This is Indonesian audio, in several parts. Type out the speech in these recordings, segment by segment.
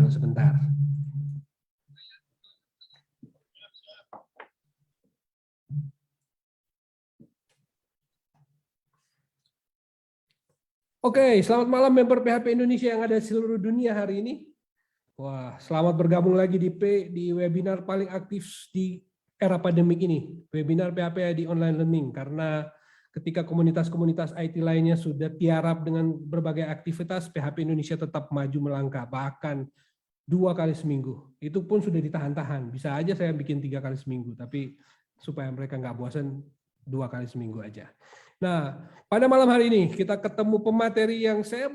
sebentar. Oke, selamat malam member PHP Indonesia yang ada di seluruh dunia hari ini. Wah, selamat bergabung lagi di webinar paling aktif di era pandemik ini, webinar PHP di online learning. Karena ketika komunitas-komunitas IT lainnya sudah tiarap dengan berbagai aktivitas, PHP Indonesia tetap maju melangkah, bahkan 2 kali seminggu. Itu pun sudah ditahan-tahan. Bisa aja saya bikin 3 kali seminggu, tapi supaya mereka nggak bosan 2 kali seminggu aja. Nah, pada malam hari ini kita ketemu pemateri yang saya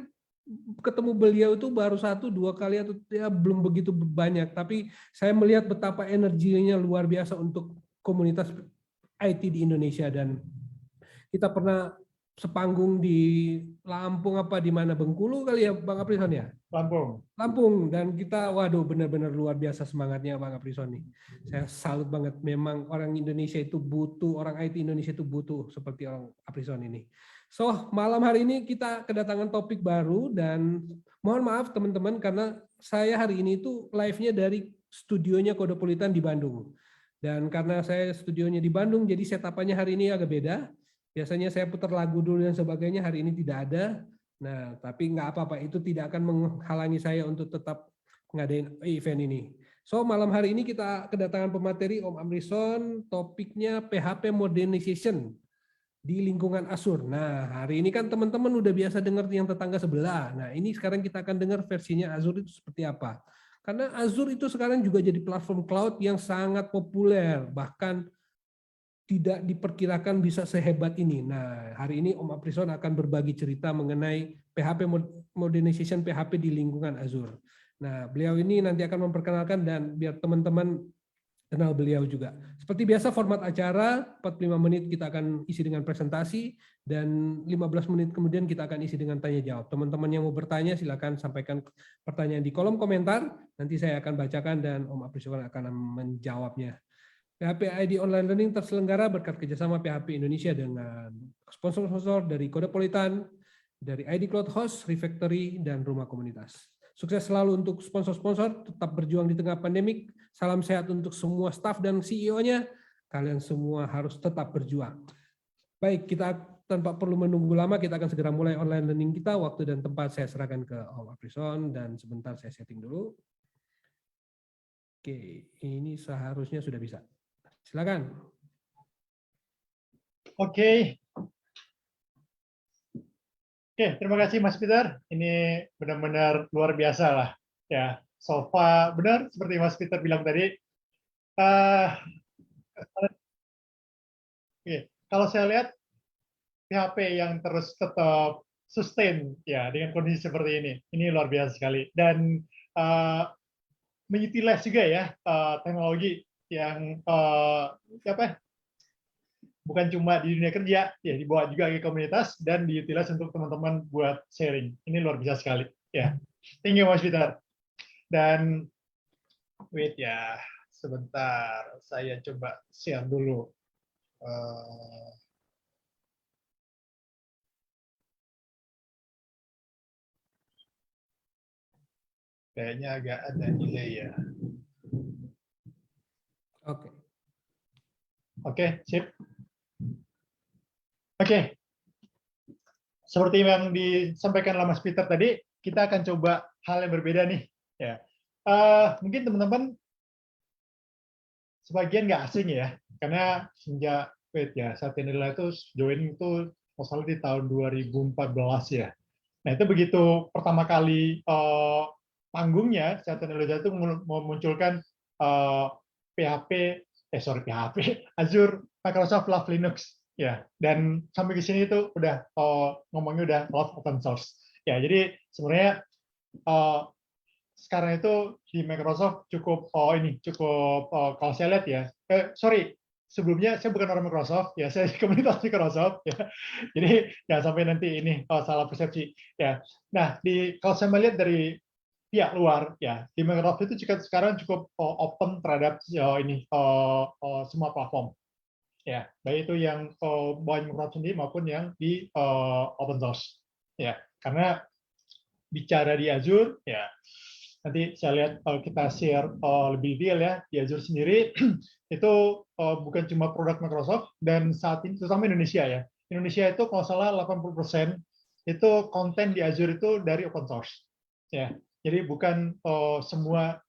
ketemu beliau itu baru 1-2 kali atau ya belum begitu banyak, tapi saya melihat betapa energinya luar biasa untuk komunitas IT di Indonesia, dan kita pernah sepanggung di Lampung apa di mana, Bengkulu kali ya Bang Aprison ya? Lampung, dan kita waduh benar-benar luar biasa semangatnya Bang Aprison nih. Saya salut banget, memang orang Indonesia itu butuh, orang IT Indonesia itu butuh seperti orang Aprison ini. So, malam hari ini kita kedatangan topik baru, dan mohon maaf teman-teman karena saya hari ini itu live-nya dari studionya Kodopolitan di Bandung. Dan karena saya studionya di Bandung, jadi setup-nya hari ini agak beda. Biasanya saya putar lagu dulu dan sebagainya, hari ini tidak ada. Nah, tapi nggak apa-apa, itu tidak akan menghalangi saya untuk tetap ngadain event ini. So, malam hari ini kita kedatangan pemateri Om Amrison, topiknya PHP Modernization di lingkungan Azure. Nah, hari ini kan teman-teman udah biasa dengar yang tetangga sebelah. Nah, ini sekarang kita akan dengar versinya Azure itu seperti apa. Karena Azure itu sekarang juga jadi platform cloud yang sangat populer, bahkan tidak diperkirakan bisa sehebat ini. Nah, hari ini Om Aprison akan berbagi cerita mengenai PHP modernization PHP di lingkungan Azure. Nah, beliau ini nanti akan memperkenalkan dan biar teman-teman kenal beliau juga. Seperti biasa format acara 45 menit kita akan isi dengan presentasi, dan 15 menit kemudian kita akan isi dengan tanya jawab. Teman-teman yang mau bertanya silakan sampaikan pertanyaan di kolom komentar, nanti saya akan bacakan dan Om Aprison akan menjawabnya. PHP ID Online Learning terselenggara berkat kerjasama PHP Indonesia dengan sponsor-sponsor dari Kodopolitan, dari ID Cloud Host, Refactory, dan Rumah Komunitas. Sukses selalu untuk sponsor-sponsor, tetap berjuang di tengah pandemik. Salam sehat untuk semua staf dan CEO-nya. Kalian semua harus tetap berjuang. Baik, kita tanpa perlu menunggu lama, kita akan segera mulai online learning kita. Waktu dan tempat saya serahkan ke Om Aprison, dan sebentar saya setting dulu. Oke, ini seharusnya sudah bisa. Silakan. Oke, terima kasih Mas Peter. Ini benar-benar luar biasa lah. Ya, sofa benar seperti Mas Peter bilang tadi. Kalau saya lihat PHP yang terus tetap sustain ya dengan kondisi seperti ini luar biasa sekali. Dan mengutilize juga ya teknologi yang bukan cuma di dunia kerja, ya dibawa juga ke komunitas dan diutilize untuk teman-teman buat sharing. Ini luar biasa sekali. Ya, thank you Mas Peter. Dan wait ya, sebentar, saya coba share dulu. Kayaknya agak ada delay ya. Oke, sip. Oke, seperti yang disampaikan oleh Mas Peter tadi, kita akan coba hal yang berbeda nih. Ya, mungkin teman-teman sebagian nggak asing ya, karena sejak Satya Nadella itu join itu masalah di tahun 2014 ya. Nah itu begitu pertama kali panggungnya Satya Nadella itu memunculkan PHP, Azure Microsoft Love Linux. Ya, dan sampai ke sini itu udah ngomongnya udah love open source. Ya, jadi sebenarnya sekarang itu di Microsoft cukup kalau saya lihat ya, sebelumnya saya bukan orang Microsoft ya, saya di komunitas Microsoft ya. Jadi jangan sampai nanti ini salah persepsi ya. Nah, kalau saya melihat dari pihak luar ya, di Microsoft itu sekarang cukup open terhadap semua platform. Ya, baik itu yang baik Microsoft sendiri maupun yang di open source. Ya, karena bicara di Azure ya, nanti saya lihat kita share lebih detail ya di Azure sendiri itu bukan cuma produk Microsoft dan saat ini terutama Indonesia ya. Indonesia itu kalau salah 80% itu konten di Azure itu dari open source ya. Jadi bukan semua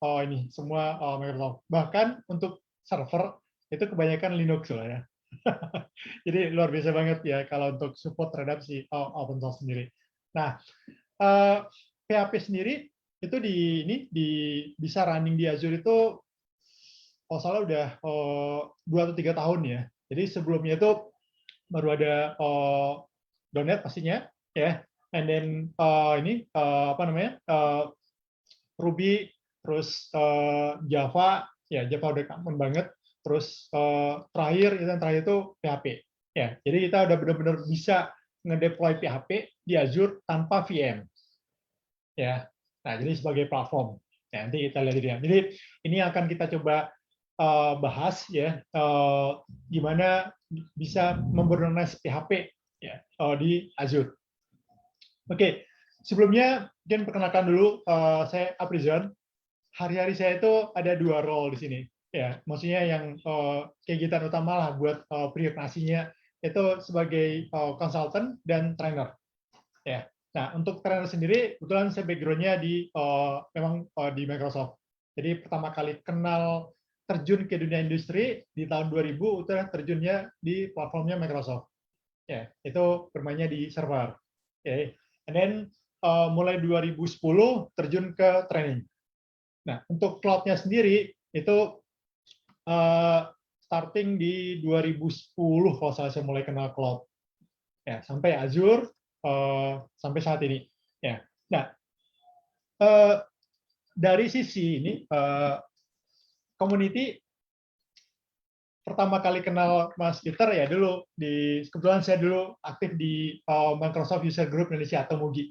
semua Microsoft. Bahkan untuk server itu kebanyakan Linux loh ya. Jadi luar biasa banget ya kalau untuk support terhadap si open source sendiri. Nah, PHP sendiri itu bisa running di Azure itu kalau salah udah 2 atau 3 tahun ya. Jadi sebelumnya itu baru ada .NET pastinya ya, and then apa namanya Ruby, terus Java ya, Java udah common banget. Terus terakhir itu PHP ya. Jadi kita udah benar-benar bisa ngedeploy PHP di Azure tanpa VM ya. Nah, jadi sebagai platform ya, nanti kita lihat dia. Jadi ini akan kita coba bahas ya, gimana bisa memberonize PHP ya di Azure. Oke, sebelumnya mungkin perkenalkan dulu, saya Aprizon. Hari-hari saya itu ada 2 role di sini ya, maksudnya yang kegiatan utama lah buat prioritasnya itu sebagai consultant dan trainer ya. Nah, untuk trainer sendiri kebetulan saya background-nya memang di Microsoft. Jadi pertama kali kenal terjun ke dunia industri di tahun 2000 udah terjunnya di platformnya Microsoft ya, itu bermainnya di server. Okay. And then mulai 2010 terjun ke training. Nah, untuk cloud-nya sendiri itu starting di 2010 kalau saya mulai kenal cloud. Ya, sampai Azure sampai saat ini. Ya. Nah, dari sisi ini community pertama kali kenal Mas Peter ya dulu kebetulan saya dulu aktif di Microsoft User Group Indonesia atau MUGI.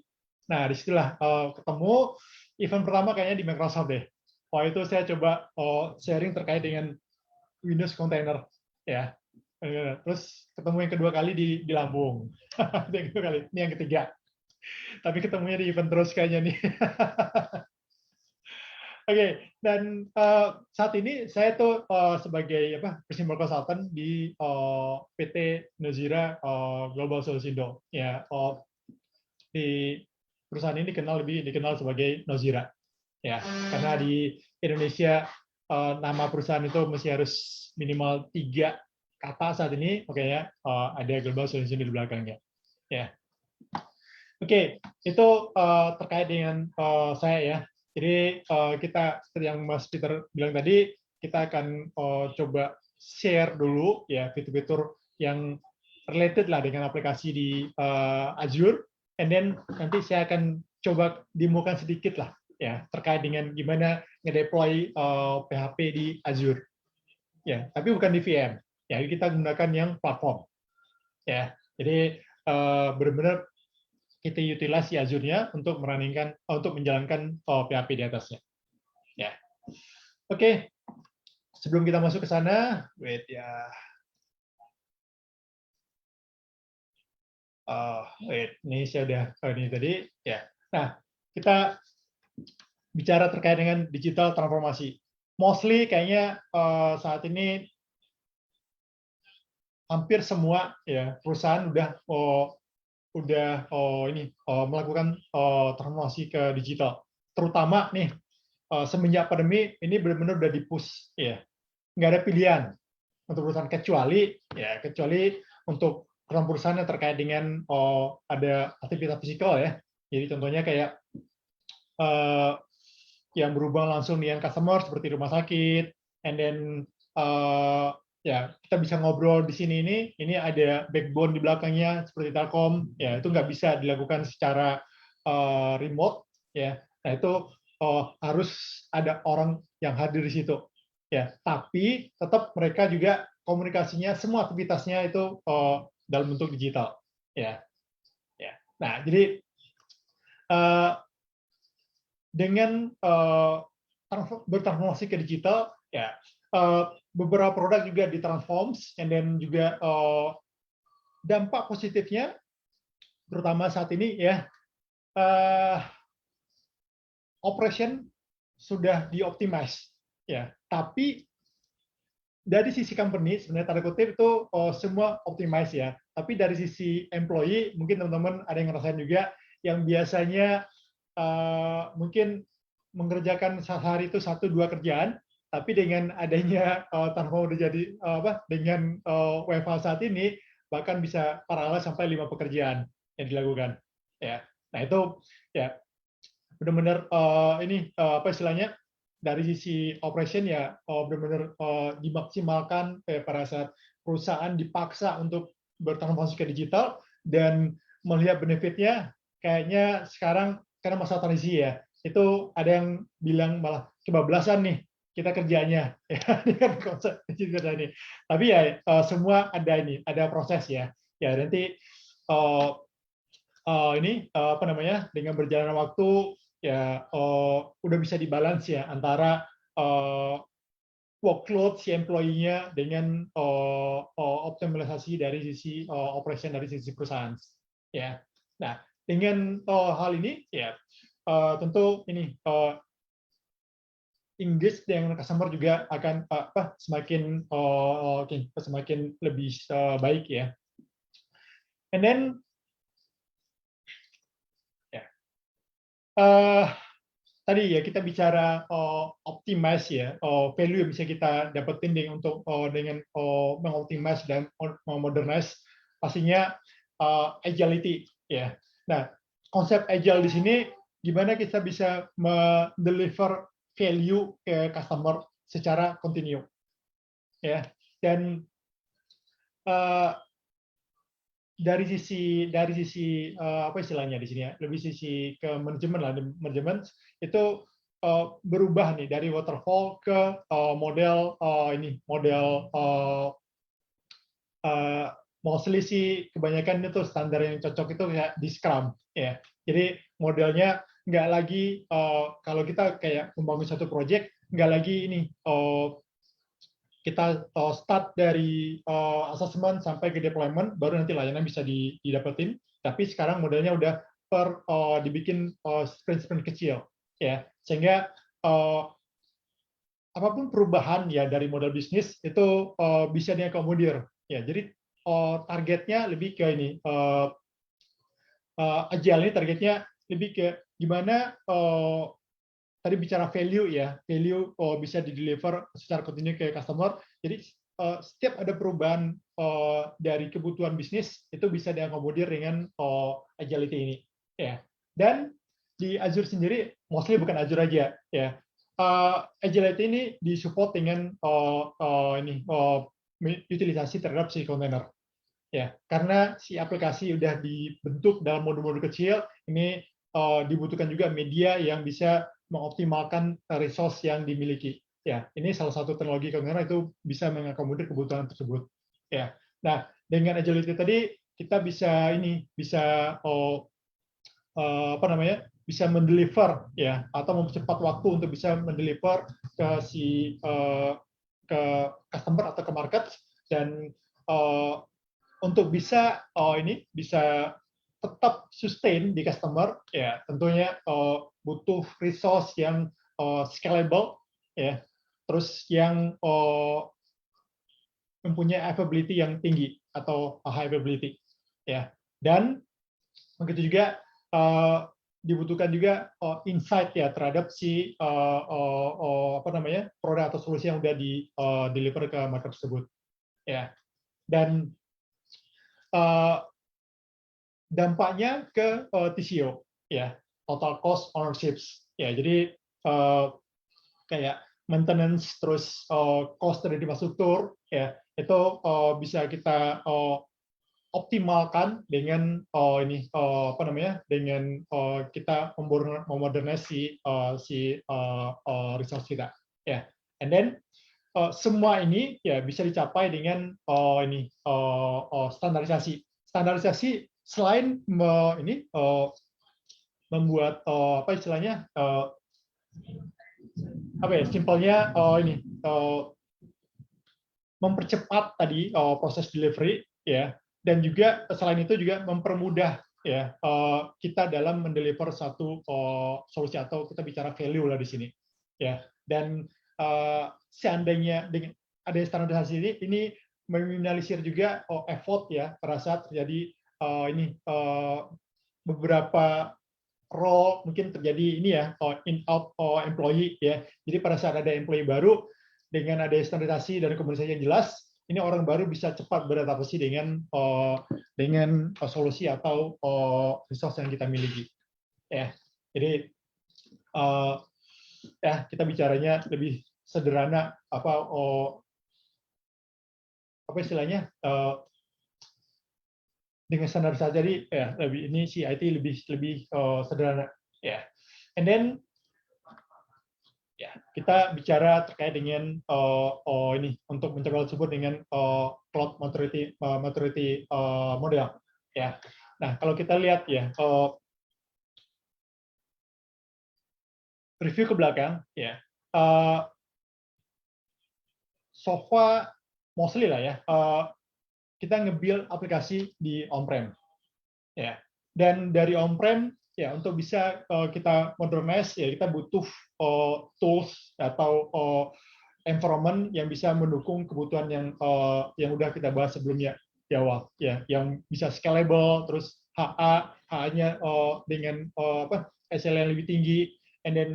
Nah, disitulah ketemu event pertama kayaknya di Microsoft deh. Waktu itu saya coba sharing terkait dengan Windows Container ya. Terus ketemu yang kedua kali di Lampung. Yang kedua kali, ini yang ketiga. Tapi ketemunya di event terus kayaknya nih. Oke, dan saat ini saya tuh sebagai principal consultant di PT Nozira Global Solusindo. Ya, di perusahaan ini lebih dikenal sebagai Nozira. Ya, karena di Indonesia nama perusahaan itu masih harus minimal 3 kata saat ini. Oke ya, ada Global Solusindo di belakangnya. Ya. Oke, itu terkait dengan saya ya. Jadi kita seperti yang Mas Peter bilang tadi, kita akan coba share dulu ya fitur-fitur yang related lah dengan aplikasi di Azure, and then nanti saya akan coba demokan sedikit lah ya terkait dengan gimana ngedeploy PHP di Azure. Ya, tapi bukan di VM. Ya, kita gunakan yang platform. Ya, jadi benar-benar kita utilisasi Azure-nya untuk menjalankan PHP di atasnya. Ya. Oke. Sebelum kita masuk ke sana, wait ya. Ini saya udah ini tadi ya. Nah, kita bicara terkait dengan digital transformasi. Mostly kayaknya saat ini hampir semua ya perusahaan udah melakukan transformasi ke digital. Terutama nih semenjak pandemi ini benar-benar udah di-push ya. Nggak ada pilihan untuk perusahaan kecuali untuk perusahaan yang terkait dengan ada aktivitas fisikal ya. Jadi contohnya kayak yang berhubungan langsung dengan customer seperti rumah sakit, and then ya kita bisa ngobrol di sini ini ada backbone di belakangnya seperti Telkom ya, itu nggak bisa dilakukan secara remote ya. Nah itu harus ada orang yang hadir di situ ya, tapi tetap mereka juga komunikasinya semua aktivitasnya itu dalam bentuk digital ya. Nah jadi dengan bertransformasi ke digital ya, beberapa produk juga ditransforms, and then juga dampak positifnya terutama saat ini ya, operation sudah dioptimize ya, tapi dari sisi company sebenarnya tanda kutip itu semua optimize ya, tapi dari sisi employee mungkin teman-teman ada yang ngerasain juga yang biasanya mungkin mengerjakan sehari itu 1-2 kerjaan, tapi dengan adanya tanpa udah jadi dengan WFH saat ini bahkan bisa paralel sampai 5 pekerjaan yang dilakukan ya. Nah itu ya benar-benar apa istilahnya dari sisi operation ya benar-benar dimaksimalkan pada saat perusahaan dipaksa untuk bertransformasi ke digital dan melihat benefitnya kayaknya sekarang karena masa transisi ya itu ada yang bilang malah kebablasan nih kita kerjanya ya ini kan konsep digital ini tapi ya semua ada proses ya nanti apa namanya dengan berjalannya waktu ya udah bisa dibalance ya antara workload si employee-nya dengan optimalisasi dari sisi operation dari sisi perusahaan ya. Nah dengan hal ini ya tentu ini Inggris dengan customer juga akan semakin lebih baik ya. And then tadi ya kita bicara optimize ya value yang bisa kita dapetin dengan mengoptimize dan modernize pastinya agility ya. Nah konsep agile di sini gimana kita bisa mendeliver value ke customer secara kontinu ya dan dari sisi apa istilahnya di sini ya lebih sisi ke manajemen itu berubah nih dari waterfall ke model mostly sih kebanyakan itu standar yang cocok itu kayak di Scrum ya jadi modelnya nggak lagi kalau kita kayak membangun satu project nggak lagi ini kita start dari assessment sampai ke deployment, baru nanti layanan bisa didapetin. Tapi sekarang modelnya udah dibikin sprint-sprint kecil, ya sehingga apapun perubahan ya dari model bisnis itu bisa diakomodir. Ya, jadi targetnya lebih ke ini agile ini targetnya lebih ke gimana tadi bicara value ya, value bisa di-deliver secara kontinu ke customer. Jadi setiap ada perubahan dari kebutuhan bisnis itu bisa diakomodir dengan agility ini. Ya. Dan di Azure sendiri, mostly bukan Azure aja ya. Agility ini disupport dengan utilisasi terhadap si kontainer. Ya, karena si aplikasi udah dibentuk dalam modul-modul kecil, ini dibutuhkan juga media yang bisa mengoptimalkan resource yang dimiliki. Ya, ini salah satu teknologi kontainer itu bisa mengakomodir kebutuhan tersebut. Ya, nah dengan agility tadi kita bisa apa namanya bisa mendeliver ya atau mempercepat waktu untuk bisa mendeliver ke ke customer atau ke market dan untuk bisa bisa tetap sustain di customer ya tentunya butuh resource yang scalable ya terus yang mempunyai availability yang tinggi atau high availability ya dan begitu juga dibutuhkan juga insight ya terhadap si apa namanya produk atau solusi yang udah di deliver ke market tersebut ya dan dampaknya ke TCO ya total cost ownership ya jadi kayak maintenance terus cost dari infrastruktur ya itu bisa kita optimalkan dengan apa namanya dengan kita memodernisasi si resource kita ya and then semua ini ya bisa dicapai dengan standarisasi selain membuat apa istilahnya apa ya simpelnya mempercepat tadi proses delivery ya dan juga selain itu juga mempermudah ya kita dalam mendeliver satu solusi atau kita bicara value lah di sini ya. Dan seandainya dengan ada standarisasi ini meminimalisir juga effort ya pada saat terjadi beberapa role mungkin terjadi ini ya in out employee ya. Jadi pada saat ada employee baru dengan ada standarisasi dan komunikasi yang jelas, ini orang baru bisa cepat beradaptasi dengan solusi atau resource yang kita miliki. Ya, jadi ya kita bicaranya lebih sederhana apa istilahnya dengan standar saja jadi ya lebih ini si IT lebih sederhana ya. And then ya kita bicara terkait dengan ini untuk mencapai tersebut dengan cloud maturity model ya. Nah kalau kita lihat ya review ke belakang ya so far mostly lah ya kita nge-build aplikasi di on-prem ya. Dan dari on-prem ya untuk bisa kita modernize ya kita butuh tools atau environment yang bisa mendukung kebutuhan yang udah kita bahas sebelumnya di awal ya, yang bisa scalable, terus HA-nya dengan SLA yang lebih tinggi, and then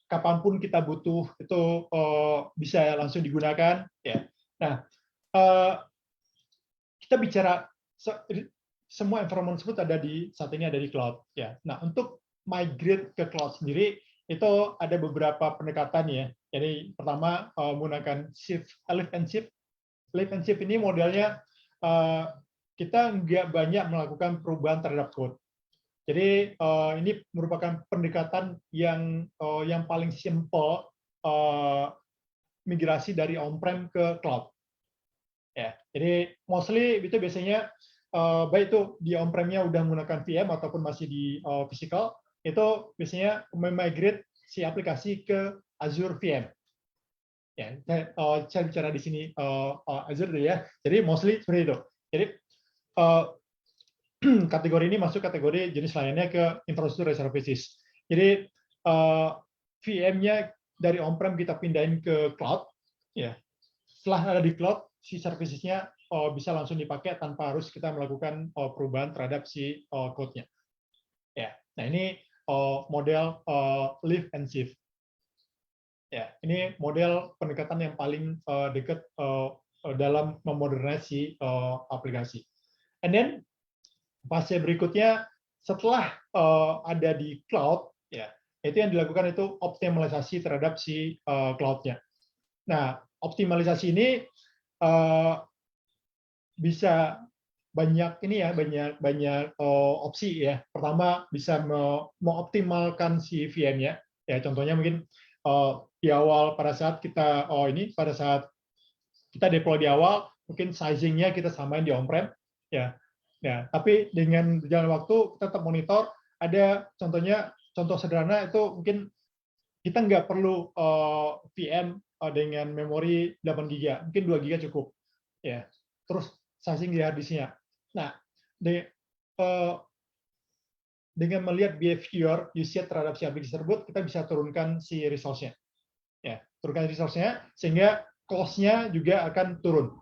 kapanpun kita butuh itu bisa langsung digunakan ya. Nah kita bicara semua environment tersebut ada saat ini ada di cloud ya. Nah untuk migrate ke cloud sendiri itu ada beberapa pendekatan ya. Jadi pertama menggunakan lift and shift. Lift and shift ini modelnya kita nggak banyak melakukan perubahan terhadap code. Jadi ini merupakan pendekatan yang paling simple migrasi dari on-prem ke cloud. Ya, jadi mostly itu biasanya baik itu di on-prem-nya udah menggunakan VM ataupun masih di physical, itu biasanya memigrate si aplikasi ke Azure VM. Ya, saya bicara di sini Azure ya. Jadi mostly seperti itu. Jadi kategori ini masuk kategori jenis layannya ke infrastructure as a services. Jadi VM-nya dari on-prem kita pindahin ke cloud, ya. Setelah ada di cloud, si services-nya bisa langsung dipakai tanpa harus kita melakukan perubahan terhadap si code-nya. Ya, nah ini model lift and shift. Ya, ini model pendekatan yang paling dekat dalam memodernisasi aplikasi. And then fase berikutnya setelah ada di cloud, ya itu yang dilakukan itu optimalisasi terhadap si cloud-nya. Nah, optimalisasi ini bisa banyak ini ya, banyak opsi ya. Pertama bisa mengoptimalkan si VM-nya. Ya, contohnya mungkin di awal pada saat kita pada saat kita deploy di awal, mungkin sizing-nya kita samain di on-prem, ya. Ya, tapi dengan berjalan waktu kita tetap monitor. Ada contoh sederhana itu mungkin kita nggak perlu VM dengan memori 8 GB, mungkin 2 GB cukup. Ya, terus sizing di hard disk-nya. Nah, dengan melihat behavior usage terhadap si aplikasi tersebut, kita bisa turunkan si resource-nya. Ya, turunkan resource-nya sehingga cost-nya juga akan turun.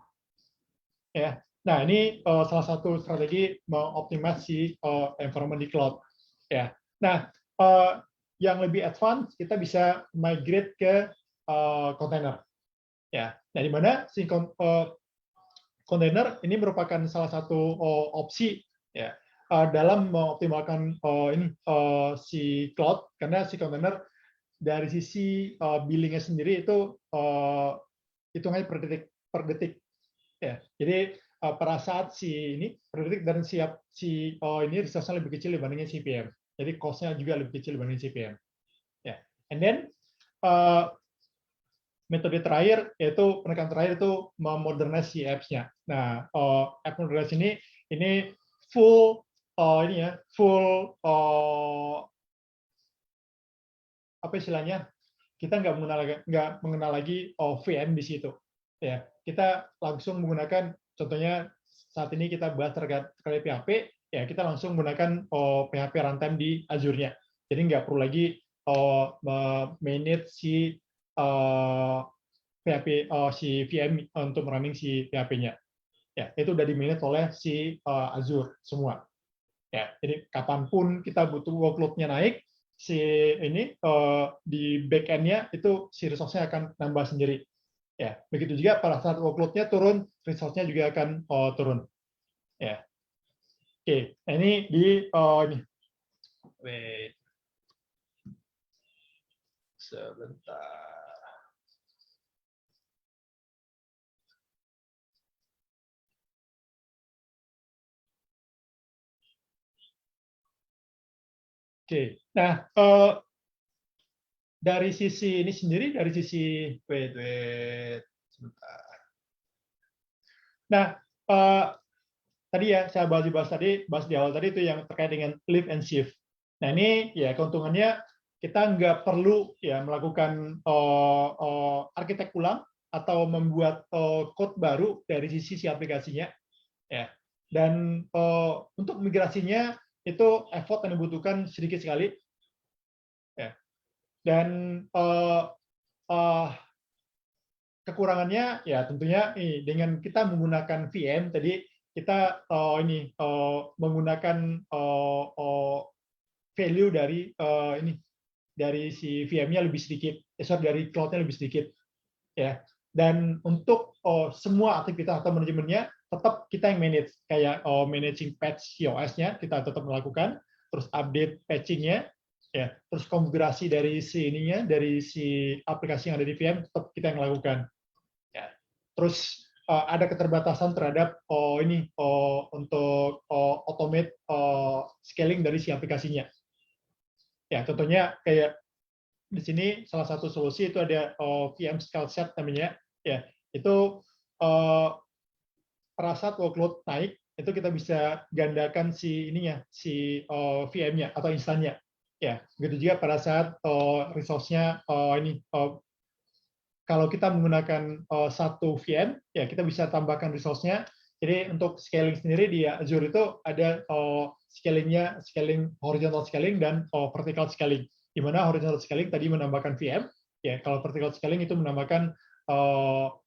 Ya. Nah, ini salah satu strategi mengoptimasi environment di cloud. Ya. Nah, yang lebih advance kita bisa migrate ke container. Ya. Nah, di mana si container ini merupakan salah satu opsi ya dalam mengoptimalkan si cloud, karena si container dari sisi billing-nya sendiri itu hitungannya per detik. Ya, jadi pada saat si ini per detik dan ini resource-nya lebih kecil dibandingin CPM. Jadi cost-nya juga lebih kecil dibandingin CPM. Ya, and then metode terakhir yaitu pendekatan terakhir itu memodernize si apps-nya. Nah, app modernize ini full apa istilahnya? Kita nggak mengenal lagi VM di situ. Ya, kita langsung menggunakan, contohnya saat ini kita bahas terkait PHP, ya kita langsung menggunakan PHP runtime di Azure-nya. Jadi nggak perlu lagi manage si PHP si VM untuk running si PHP-nya. Ya, itu udah di-manage oleh si Azure semua. Ya, jadi kapanpun kita butuh workload-nya naik, si ini di back-end-nya itu si resource-nya akan nambah sendiri. Ya, begitu juga pada saat workload-nya turun, resource-nya juga akan turun. Ya, oke. Nah, ini di ini. Wait. Sebentar. Oke. Nah, dari sisi ini sendiri, dari sisi wait, sebentar. Nah, tadi ya saya bahas di awal tadi itu yang terkait dengan lift and shift. Nah, ini ya keuntungannya kita nggak perlu ya melakukan arsitek ulang atau membuat code baru dari sisi aplikasinya ya. Dan untuk migrasinya itu effort yang dibutuhkan sedikit sekali ya. Dan kekurangannya ya tentunya dengan kita menggunakan VM tadi kita menggunakan value dari ini dari si VM-nya lebih sedikit, dari cloud-nya lebih sedikit ya. Dan untuk semua aktivitas atau manajemennya tetap kita yang manage, kayak managing patch COS-nya kita tetap melakukan, terus update patching-nya ya, terus konfigurasi dari si ininya, dari si aplikasi yang ada di VM tetap kita yang lakukan. Ya. Terus ada keterbatasan terhadap untuk automate scaling dari si aplikasinya. Ya, tentunya kayak di sini salah satu solusi itu ada VM scale set namanya. Ya, itu pada saat workload naik itu kita bisa gandakan si ininya, si VM-nya atau instannya. Ya, begitu juga pada saat resource-nya kalau kita menggunakan satu VM, ya kita bisa tambahkan resource-nya. Jadi untuk scaling sendiri di Azure itu ada scaling horizontal scaling dan vertical scaling. Di mana horizontal scaling tadi menambahkan VM, ya kalau vertical scaling itu menambahkan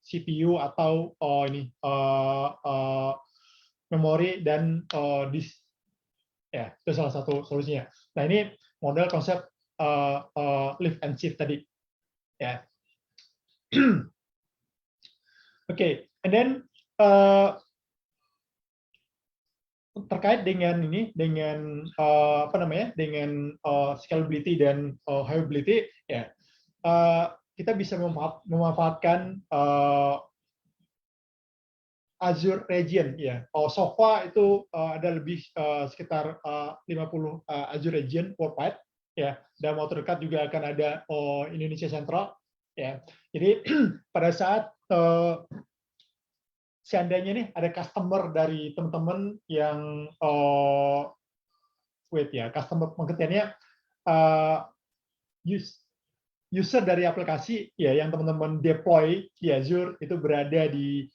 CPU atau memori dan disk. Ya, itu salah satu solusinya. Nah ini model konsep lift and shift tadi. Ya. Okay, and then terkait dengan ini, dengan dengan scalability dan viability, ya kita bisa memanfaatkan Azure Region, ya. So far itu ada lebih sekitar 50 Azure Region worldwide, ya. Dan waktu dekat juga akan ada Indonesia Central, ya. Jadi pada saat seandainya nih ada customer dari teman-teman yang customer pengertiannya user dari aplikasi ya yang teman-teman deploy di Azure itu berada di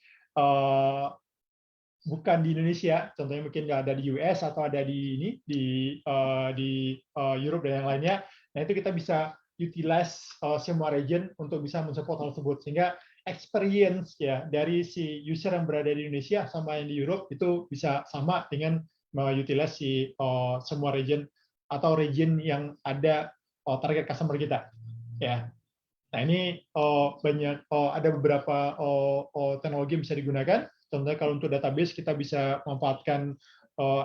bukan di Indonesia, contohnya mungkin nggak ada di US atau ada di ini di Europe dan yang lainnya. Nah itu kita bisa utilize semua region untuk bisa mensupport hal tersebut sehingga experience ya dari si user yang berada di Indonesia sama yang di Europe itu bisa sama dengan utilize si semua region atau region yang ada target customer kita ya. Nah ini banyak ada beberapa teknologi yang bisa digunakan. Contohnya kalau untuk database kita bisa memanfaatkan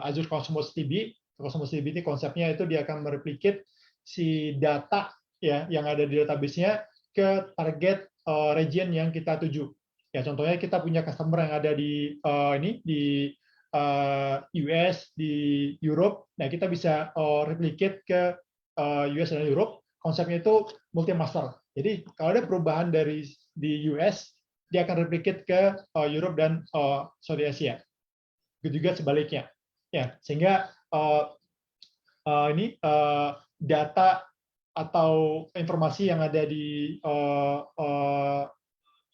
Azure Cosmos DB. Cosmos DB ini konsepnya itu dia akan mereplicate si data ya yang ada di database-nya ke target region yang kita tuju. Ya contohnya kita punya customer yang ada di di US, di Europe. Nah kita bisa replicate ke US dan Europe. Konsepnya itu multi master. Jadi kalau ada perubahan dari di US, dia akan replicate ke Europe dan Saudi Asia. Begitu juga sebaliknya. Ya, sehingga data atau informasi yang ada di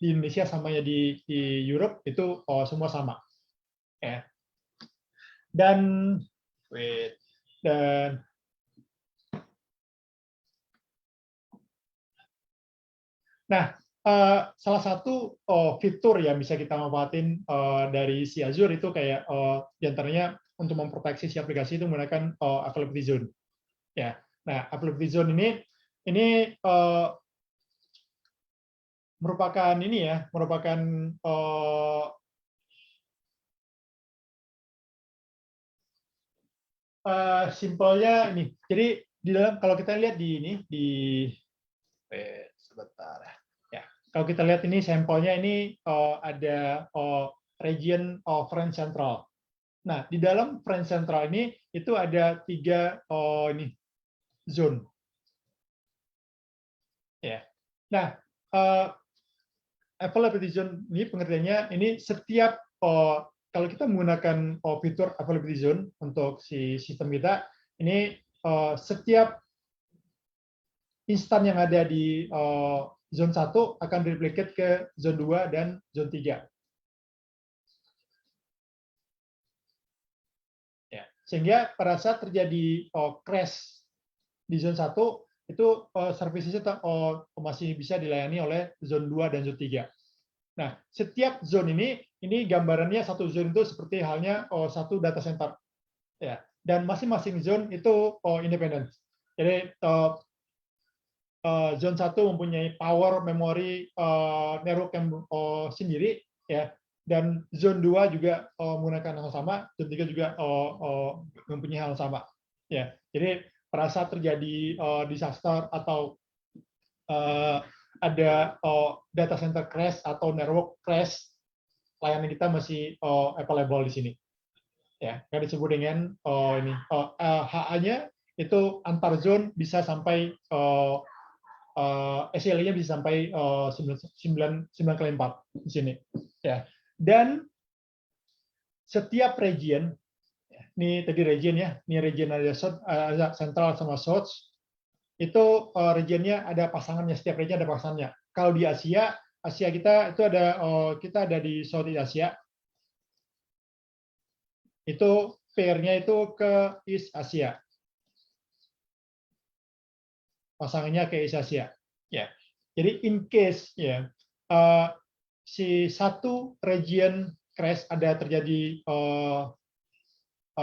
Indonesia sama ya di Europe itu semua sama. Ya. Dan Nah, salah satu fitur yang bisa kita manfaatin dari si Azure itu kayak diantaranya untuk memproteksi si aplikasi itu menggunakan availability zone. Ya, nah availability zone ini merupakan ini ya, merupakan simpelnya ini. Jadi di dalam kalau kita lihat di ini di sebentar ya. Kalau kita lihat ini sampelnya ini ada region Friend Central. Nah, di dalam Friend Central ini itu ada 3 ini zone. Ya. Nah, availability zone ini pengertiannya ini setiap kalau kita menggunakan fitur availability zone untuk si sistem kita, ini setiap instan yang ada di zone 1 akan duplicate ke zone 2 dan zone 3. Ya. Sehingga pada saat terjadi crash di zone 1, itu servicesnya masih bisa dilayani oleh zone 2 dan zone 3. Nah, setiap zone ini gambarannya satu zone itu seperti halnya satu data center. Ya. Dan masing-masing zone itu independen. Jadi zone 1 mempunyai power memori network yang sendiri ya, dan zone 2 juga menggunakan hal sama, zone 3 juga mempunyai hal sama. Ya. Jadi pada saat terjadi disaster atau ada data center crash atau network crash, layanan kita masih available di sini. Ya, yang disebut dengan ini HA-nya itu antar zone bisa sampai SLA-nya bisa sampai 9 kali 4 di sini. Ya. Dan setiap region, ini tadi region ya, ini region ada central sama south, itu regionnya ada pasangannya, setiap region ada pasangannya. Kalau di Asia kita itu ada kita ada di Southeast Asia, itu pair-nya itu ke East Asia, pasangannya ke East Asia. Ya, jadi in case ya si satu region crash ada terjadi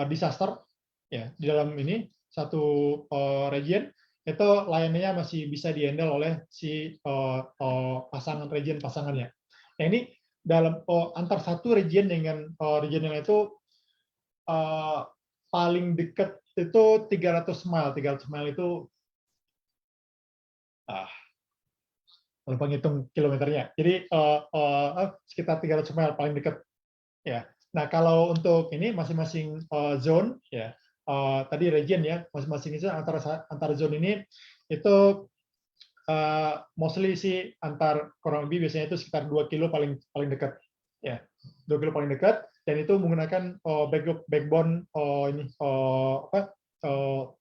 disaster ya di dalam ini satu region, itu layanannya masih bisa dihandle oleh si pasangan region pasangannya. Nah ini dalam antar satu region dengan region yang itu paling dekat itu 300 mile. 300 mile itu kalau penghitung kilometernya. Jadi sekitar 300 mile paling dekat. Ya. Nah kalau untuk ini masing-masing zone ya tadi region ya masing-masing zone antara zone ini itu mostly sih antar kurang lebih biasanya itu sekitar 2 kilo paling dekat ya 2 kilo paling dekat, dan itu menggunakan backbone ini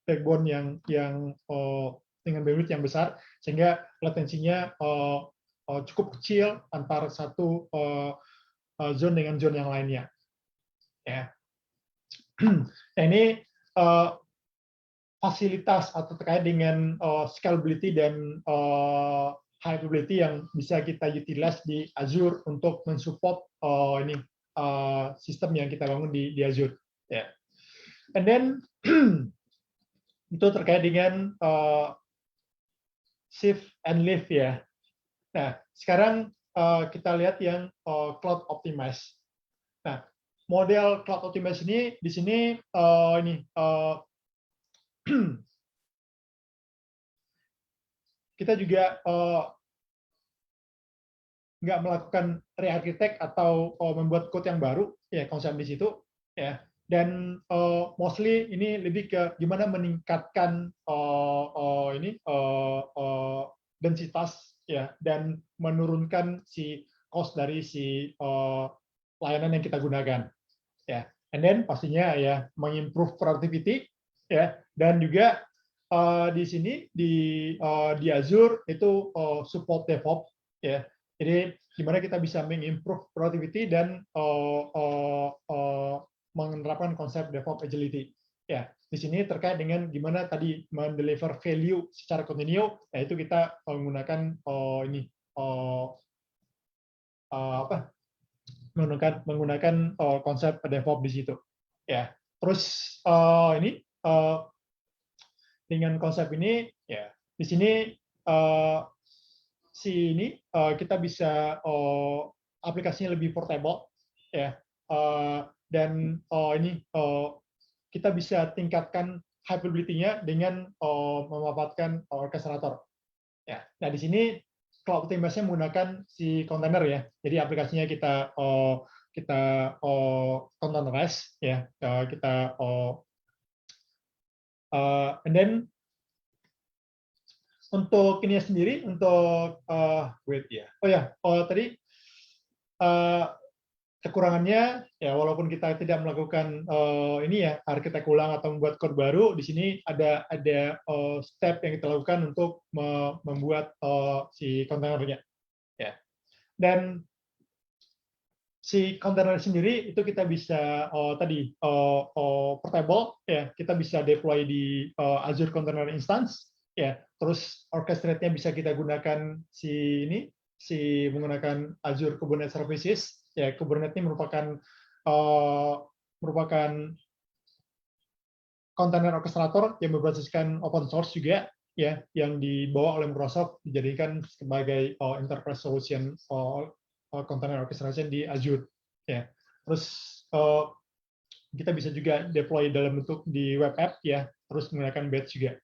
backbone yang dengan bandwidth yang besar sehingga latensinya cukup kecil antara satu zone dengan zone yang lainnya ya. Nah ini fasilitas atau terkait dengan scalability dan high availability yang bisa kita utilize di Azure untuk mensupport ini sistem yang kita bangun di Azure. Yeah. And then itu terkait dengan shift and lift ya. Nah sekarang kita lihat yang cloud optimize. Nah model cloud optimize ini di sini ini kita juga nggak melakukan re-architect atau membuat code yang baru ya konsep di situ ya, dan mostly ini lebih ke gimana meningkatkan ini densitas ya dan menurunkan si cost dari si layanan yang kita gunakan ya, and then pastinya ya mengimprove productivity ya, dan juga di sini di Azure itu support DevOps ya. Jadi gimana kita bisa mengimprove productivity dan menerapkan konsep DevOps agility. Ya, di sini terkait dengan gimana tadi mendeliver value secara kontinu, yaitu kita menggunakan ini apa menggunakan konsep DevOps di situ. Ya, terus ini dengan konsep ini ya di sini kita bisa aplikasinya lebih portable ya, dan ini kita bisa tingkatkan hyperability-nya dengan memanfaatkan orchestrator. Ya, nah di sini cloud optimization menggunakan si kontainer ya. Jadi aplikasinya kita containerize ya, kita and then untuk ini sendiri untuk wait ya. Tadi kekurangannya ya, walaupun kita tidak melakukan ini ya arsitek ulang atau membuat code baru, di sini ada step yang kita lakukan untuk membuat si kontainernya ya. Dan si kontainer sendiri itu kita bisa portable ya, kita bisa deploy di Azure Container Instance ya. Terus orchestrate-nya bisa kita gunakan menggunakan Azure Kubernetes Services ya. Kubernetes ini merupakan kontainer orchestrator yang berbasiskan open source juga ya, yang dibawa oleh Microsoft dijadikan sebagai enterprise solution container orchestration di Azure ya. Terus kita bisa juga deploy dalam bentuk di web app ya, terus menggunakan batch juga.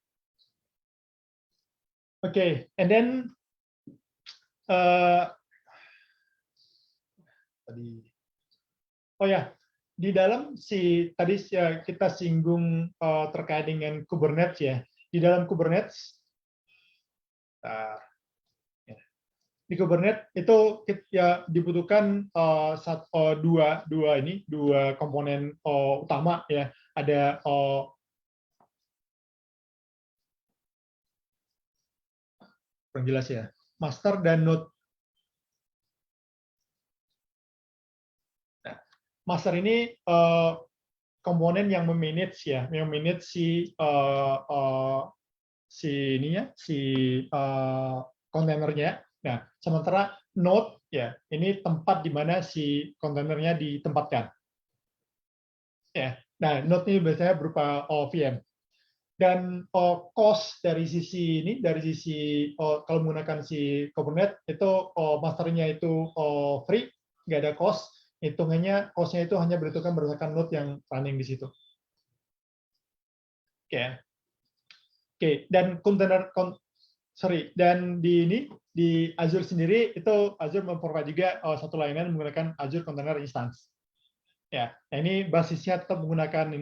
Oke, and then di dalam tadi kita singgung terkait dengan Kubernetes ya. Di dalam Kubernetes, di Kubernetes itu ya dibutuhkan dua komponen utama ya. Ada kurang jelas ya, master dan node. Nah, master ini komponen yang memanage ya, yang manage kontainernya. Nah, sementara node ya, ini tempat di mana si kontainernya ditempatkan. Ya. Nah, node ini biasanya berupa VM. Dan cost dari sisi kalau menggunakan si Kubernetes itu masternya itu free, nggak ada cost. Hitungannya cost-nya itu hanya berhitungan berdasarkan node yang running di situ. Oke. Dan dan di Azure sendiri itu Azure memprovide juga satu layanan menggunakan Azure Container Instance. Ya, nah ini basisnya tetap menggunakan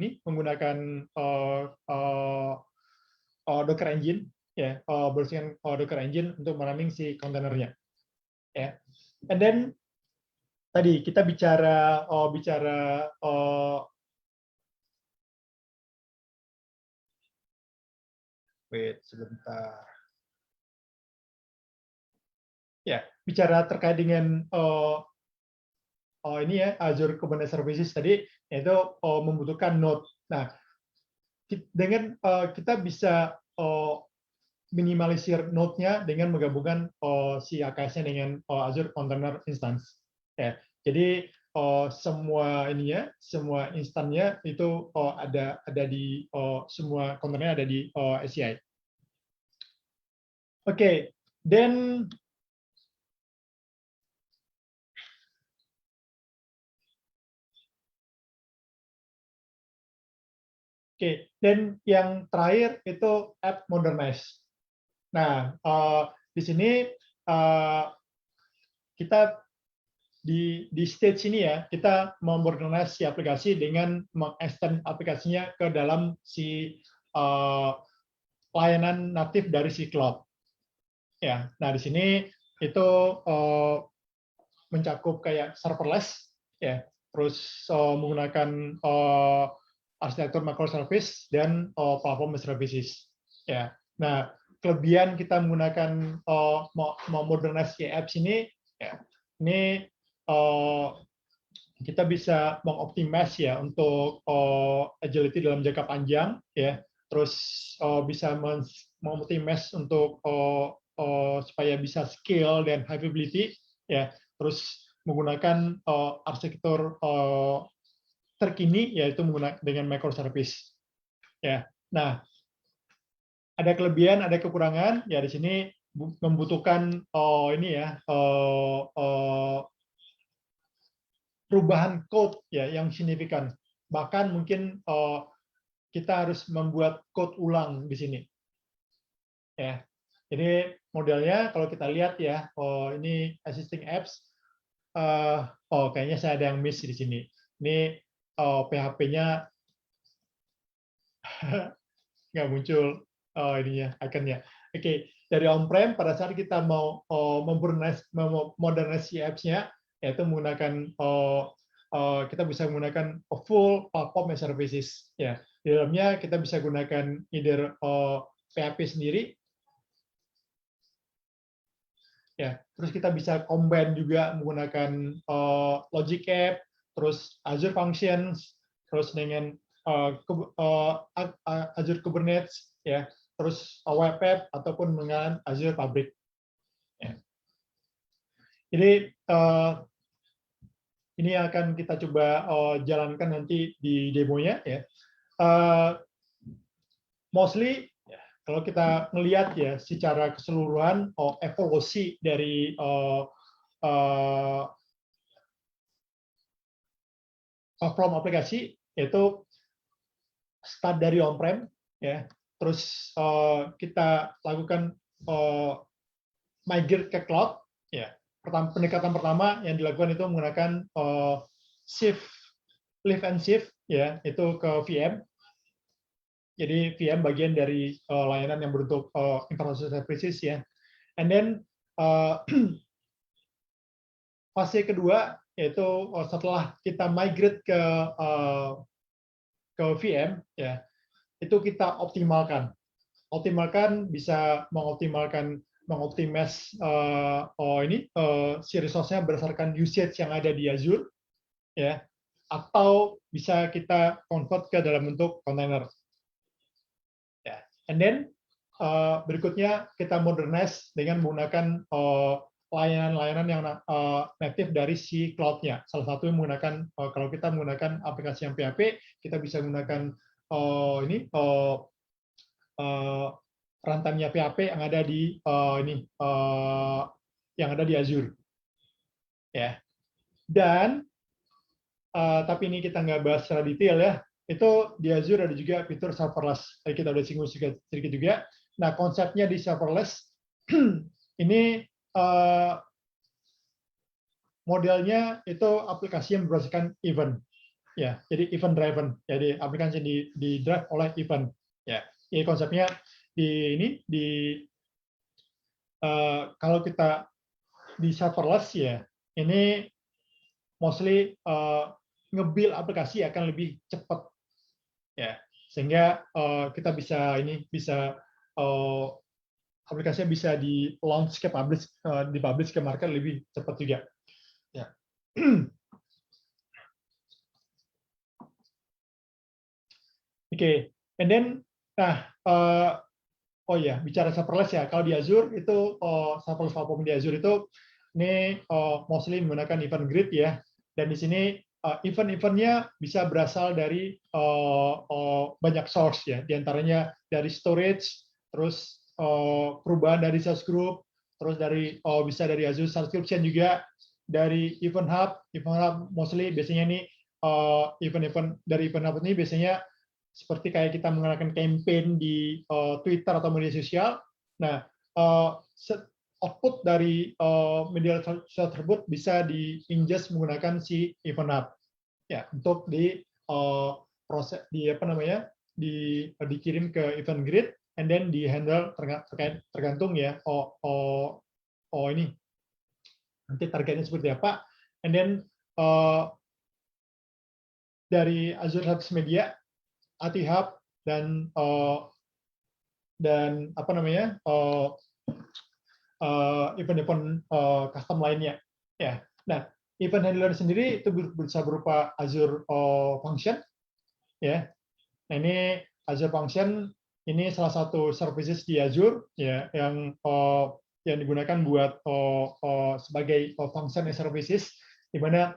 Docker Engine ya, bersihan Docker Engine untuk running si kontainernya. Ya. And then tadi kita bicara wait sebentar. Ya, bicara terkait dengan ini ya, Azure Kubernetes Services tadi, yaitu membutuhkan node. Nah, dengan kita bisa minimalisir node-nya dengan menggabungkan si AKS-nya dengan Azure Container Instance. Ya, jadi semua instannya itu ada di semua kontainernya ada di ACI. Oke, then dan yang terakhir itu app modernize. Nah, di sini kita di stage ini ya, kita memodernize si aplikasi dengan mengextend aplikasinya ke dalam si layanan natif dari si cloud. Ya, nah di sini itu mencakup kayak serverless, ya, terus menggunakan arsitektur microservice dan platform services. Ya, nah kelebihan kita menggunakan modernize apps ini, ya, ini kita bisa mengoptimize ya untuk agility dalam jangka panjang, ya, terus bisa mengoptimize untuk supaya bisa scale dan high availability, ya. Terus menggunakan arsitektur terkini, yaitu menggunakan dengan microservice, ya. Nah, ada kelebihan, ada kekurangan, ya di sini membutuhkan ini ya perubahan code ya yang signifikan. Bahkan mungkin kita harus membuat code ulang di sini. Ya. Jadi modelnya kalau kita lihat ya, ini existing apps. Kayaknya saya ada yang miss di sini. Ini PHP-nya nggak muncul ininya, ikonnya. Oke, dari on-prem pada saat kita mau modernisasi apps-nya, yaitu menggunakan kita bisa menggunakan full platform as services. Ya, di dalamnya kita bisa gunakan either PHP sendiri, ya. Terus kita bisa combine juga menggunakan Logic App, terus Azure Functions, terus dengan Azure Kubernetes, ya. Terus Web App ataupun dengan Azure Fabric. Ya. Jadi ini akan kita coba jalankan nanti di demonya, ya. Mostly kalau kita melihat ya secara keseluruhan evolusi dari platform aplikasi, yaitu start dari on-prem, ya, terus kita lakukan migrate ke cloud, ya. Pendekatan pertama yang dilakukan itu menggunakan lift and shift, ya, itu ke VM. Jadi VM bagian dari layanan yang berbentuk infrastructure services, ya. And then fase kedua yaitu setelah kita migrate ke VM, ya, itu kita optimalkan. Optimalkan bisa mengoptimize si resource-nya berdasarkan usage yang ada di Azure, ya, atau bisa kita convert ke dalam bentuk container. Ya. And then berikutnya kita modernize dengan menggunakan layanan-layanan yang native dari si cloud-nya. Salah satu yang menggunakan kalau kita menggunakan aplikasi yang PHP, kita bisa menggunakan runtime-nya PHP yang ada di yang ada di Azure. Ya. Dan tapi ini kita nggak bahas secara detail ya. Itu di Azure ada juga fitur serverless. Tadi kita udah singgung sedikit juga. Nah, konsepnya di serverless ini modelnya itu aplikasi yang berdasarkan event. Ya, jadi event driven. Jadi aplikasi di drive oleh event. Ya, ini konsepnya kalau kita di serverless ya, ini mostly nge-build aplikasi akan lebih cepat, ya, sehingga kita bisa aplikasinya bisa di launch ke publish ke market lebih cepat juga, ya. Oke, and then bicara serverless ya, kalau di Azure itu serverless platform di Azure itu ini mostly menggunakan event grid ya, dan di sini event-eventnya bisa berasal dari banyak source ya, diantaranya dari storage, terus perubahan dari sales group, terus bisa dari Azure subscription juga, dari event hub mostly biasanya ini event-event dari event hub ini biasanya seperti kayak kita menggunakan campaign di Twitter atau media sosial. Nah, output dari media sosial tersebut bisa diingest menggunakan si event hub, ya, untuk proses dikirim ke event grid, and then di handle tergantung ya ini nanti targetnya seperti apa, and then dari Azure Service Media, AT Hub, dan event-event custom lainnya, ya. Nah, event handler sendiri itu bisa berupa Azure Function, ya. Nah, ini Azure Function ini salah satu services di Azure ya yang digunakan buat sebagai function as services, di mana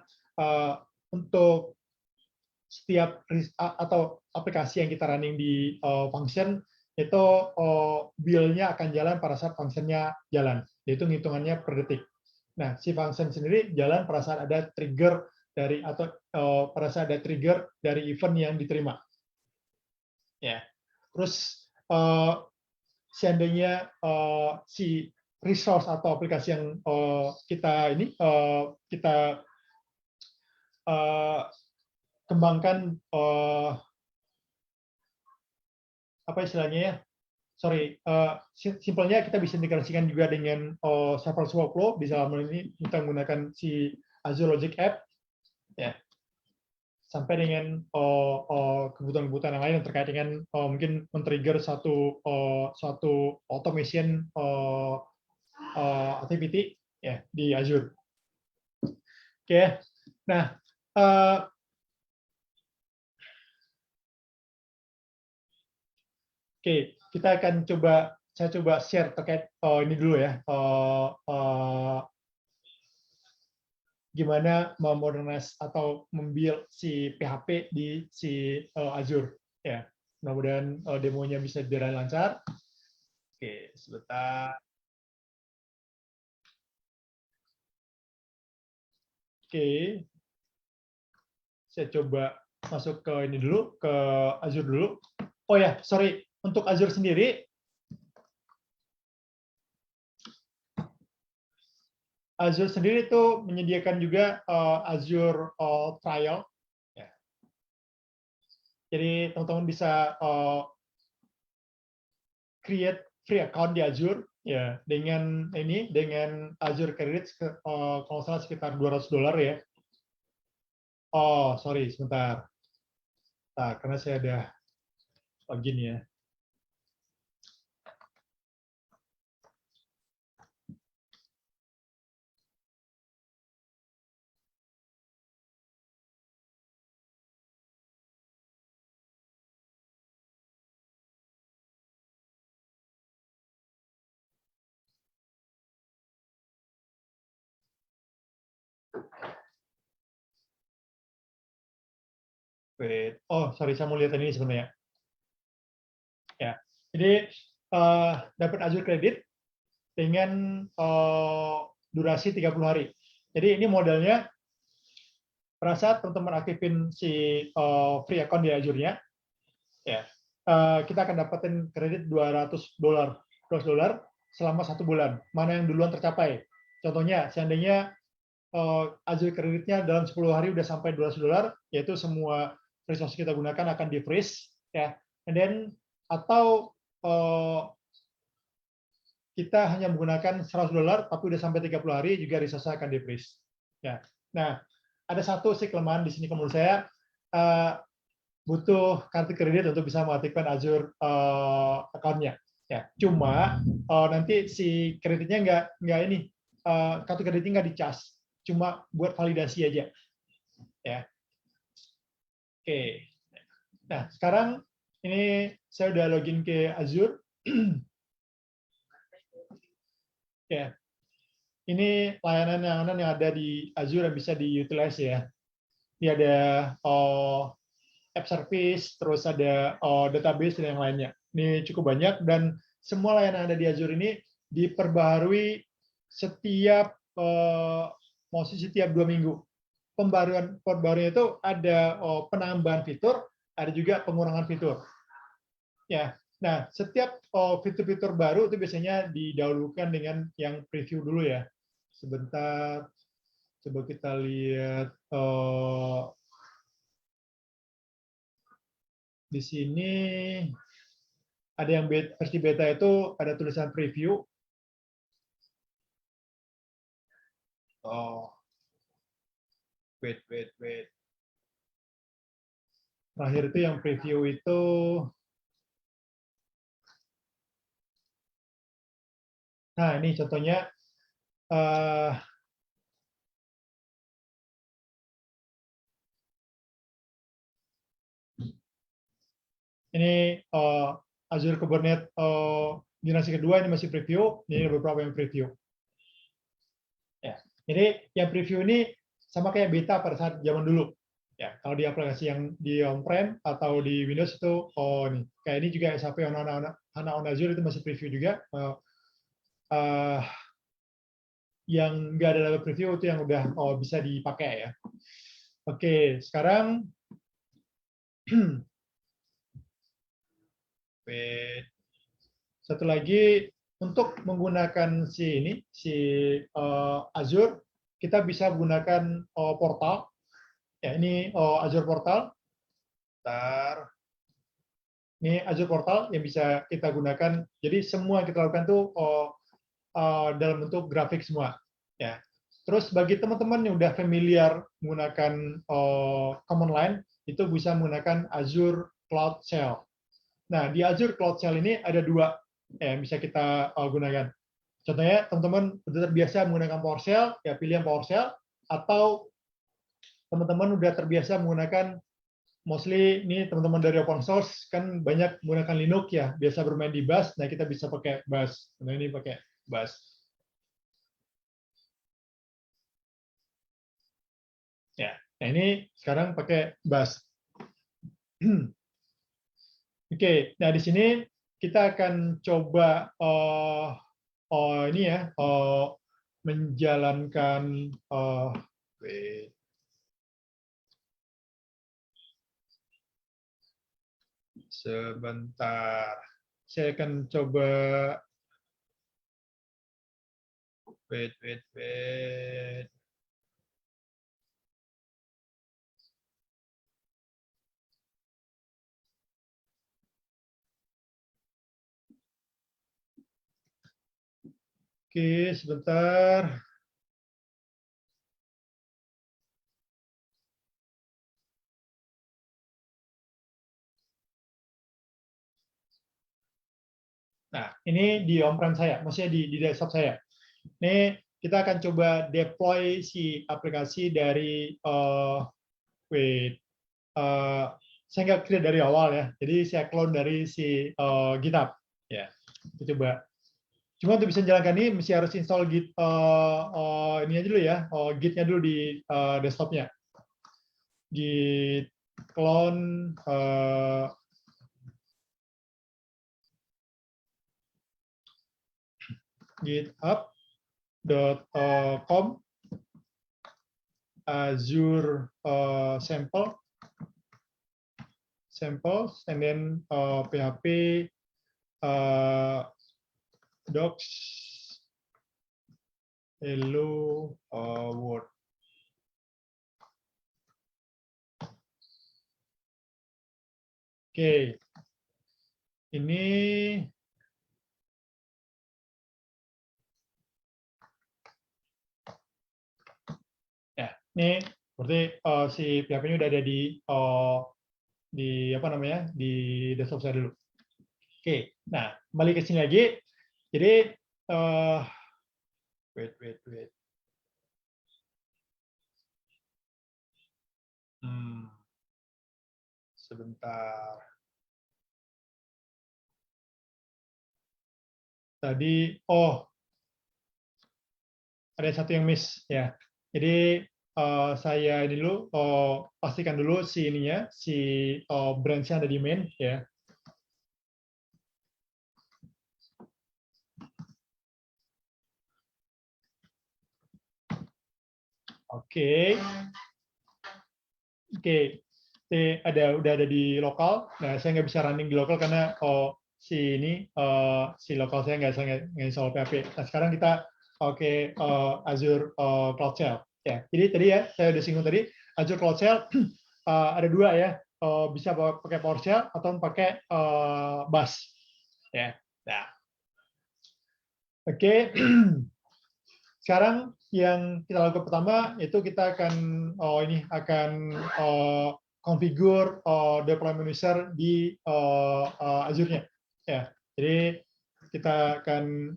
untuk setiap atau aplikasi yang kita running di function itu bill-nya akan jalan pada saat function-nya jalan, yaitu hitungannya per detik. Nah, si function sendiri jalan pada saat ada trigger dari atau pada saat ada trigger dari event yang diterima. Ya. Terus seandainya si resource atau aplikasi yang kita kembangkan apa istilahnya ya? Sorry, simpelnya kita bisa integrasikan juga dengan serverless workflow. Bisa ini kita menggunakan si Azure Logic App, ya, sampai dengan kebutuhan-kebutuhan yang lain yang terkait dengan mungkin men-trigger suatu automation activity ya di Azure. Oke, nah Oke, kita akan saya coba share terkait ini dulu ya, gimana memodernize atau membuild si PHP di si Azure. Ya, mudah-mudahan demonya bisa berjalan lancar. Oke, sebentar. Oke, saya coba masuk ke ini dulu, ke Azure dulu. Oh ya, sorry, untuk Azure sendiri, itu menyediakan juga Azure Trial. Ya. Jadi teman-teman bisa create free account di Azure ya dengan Azure Credits kalau salah sekitar $200 ya. Oh, sorry, sebentar. Nah, karena saya ada login ya. Wait. Oh, sorry, saya mau lihat ini sebenarnya. Ya, jadi dapat Azure Credit dengan durasi 30 hari. Jadi ini modelnya pada saat teman-teman aktifin si free account di Azure-nya, ya, kita akan dapetin kredit $200 selama 1 bulan. Mana yang duluan tercapai? Contohnya, seandainya Azure kreditnya dalam 10 hari udah sampai $200, yaitu semua resource kita gunakan akan di freeze, ya. And then atau kita hanya menggunakan $100 tapi udah sampai 30 hari juga resource akan di freeze. Ya. Nah, ada satu sih kelemahan di sini menurut saya, butuh kartu kredit untuk bisa mengaktifkan Azure account-nya. Ya, cuma nanti si kreditnya nggak ini kartu kreditnya nggak dicas, cuma buat validasi aja. Ya, oke. Nah, sekarang ini saya udah login ke Azure. Ya, ini layanan-layanan yang ada di Azure yang bisa di-utilize ya. Ini ada app service, terus ada database dan yang lainnya. Ini cukup banyak dan semua layanan yang ada di Azure ini diperbaharui setiap setiap 2 minggu. Pembaruan itu ada penambahan fitur, ada juga pengurangan fitur. Ya, nah setiap fitur-fitur baru itu biasanya didahulukan dengan yang preview dulu ya. Sebentar, coba kita lihat di sini ada yang versi beta itu ada tulisan preview. Oh, wait. Terakhir itu yang preview itu nah ini contohnya ini Azure Kubernetes generasi kedua ini masih preview, ini ada beberapa yang preview. Ya, jadi yang preview ini sama kayak beta pada saat zaman dulu. Ya, kalau di aplikasi yang di on-prem atau di Windows itu, nih, kayak ini juga SAP HANA on Azure itu masih preview juga. Yang nggak ada level preview itu yang udah bisa dipakai ya. Oke, sekarang satu lagi untuk menggunakan si Azure, kita bisa menggunakan portal. Ya, ini Azure Portal. Bentar. Ini Azure Portal yang bisa kita gunakan. Jadi semua yang kita lakukan tuh dalam bentuk grafik semua. Ya. Terus bagi teman-teman yang udah familiar menggunakan command line, itu bisa menggunakan Azure Cloud Shell. Nah, di Azure Cloud Shell ini ada dua yang bisa kita gunakan. Contohnya, teman-teman udah terbiasa menggunakan PowerShell, ya pilih yang PowerShell, atau teman-teman udah terbiasa menggunakan, mostly ini teman-teman dari open source, kan banyak menggunakan Linux ya, biasa bermain di Bash, nah kita bisa pakai Bash. Nah, ini pakai Bash. Ya, nah ini sekarang pakai Bash. Oke, nah di sini kita akan coba ini ya menjalankan sebentar. Saya akan coba wait. Oke, sebentar. Nah, ini di on-prem saya, maksudnya di desktop saya. Ini kita akan coba deploy si aplikasi dari saya nggak create dari awal ya. Jadi saya clone dari si GitHub. Ya, kita coba. Cuma untuk bisa jalankan ini mesti harus install Git ini aja dulu ya, Git-nya dulu di desktopnya. Git clone github.com Azure samples, and then PHP docs hello world. Oke, ini ya, ini berarti si PHP-nya udah ada di apa namanya di desktop saya dulu. Oke, nah kembali ke sini lagi. Jadi wait. Sebentar. Tadi ada satu yang miss ya. Jadi saya ini dulu pastikan dulu si ininya, si branch-nya ada di main ya. Oke. Udah ada di lokal. Nah, saya nggak bisa running di lokal karena si lokal saya nggak install PHP. Nah, sekarang kita Azure Cloud Shell. Ya, jadi tadi ya saya udah singgung tadi Azure Cloud Shell ada dua ya, bisa pakai PowerShell atau pakai Bash. Ya, nah. Oke. Sekarang yang kita lakukan pertama itu kita akan configure deployment manager di Azure-nya. Ya, jadi kita akan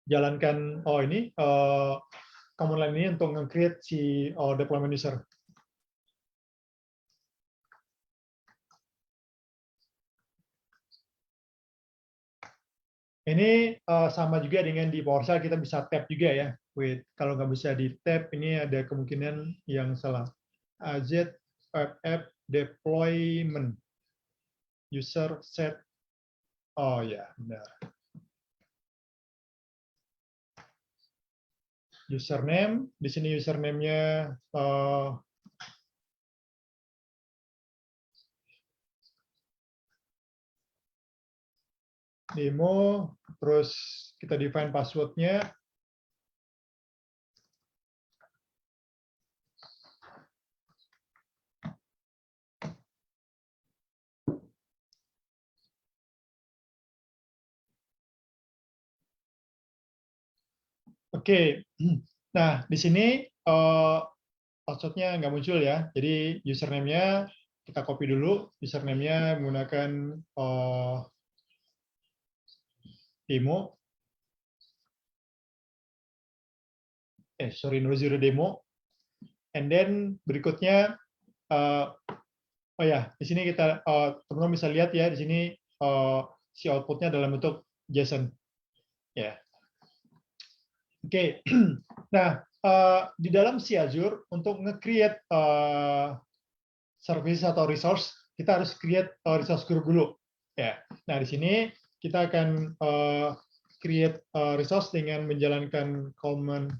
jalankan command line ini untuk nge-create si deployment manager. Ini sama juga dengan di PowerShell, kita bisa tab juga ya. Wait, kalau nggak bisa di tab, ini ada kemungkinan yang salah. AZ web app deployment user set. Oh ya, benar. Username, di sini username-nya demo, terus kita define password-nya. Oke, nah di sini password-nya nggak muncul ya. Jadi username-nya kita copy dulu. Username-nya menggunakan demo. Sorry, no zero demo. And then berikutnya, oh ya, di sini kita teman-teman bisa lihat ya, di sini si output-nya dalam bentuk JSON. Ya. Oke. Nah, di dalam si Azure untuk nge-create service atau resource, kita harus create resource group dulu. Ya. Nah, di sini kita akan create resource dengan menjalankan command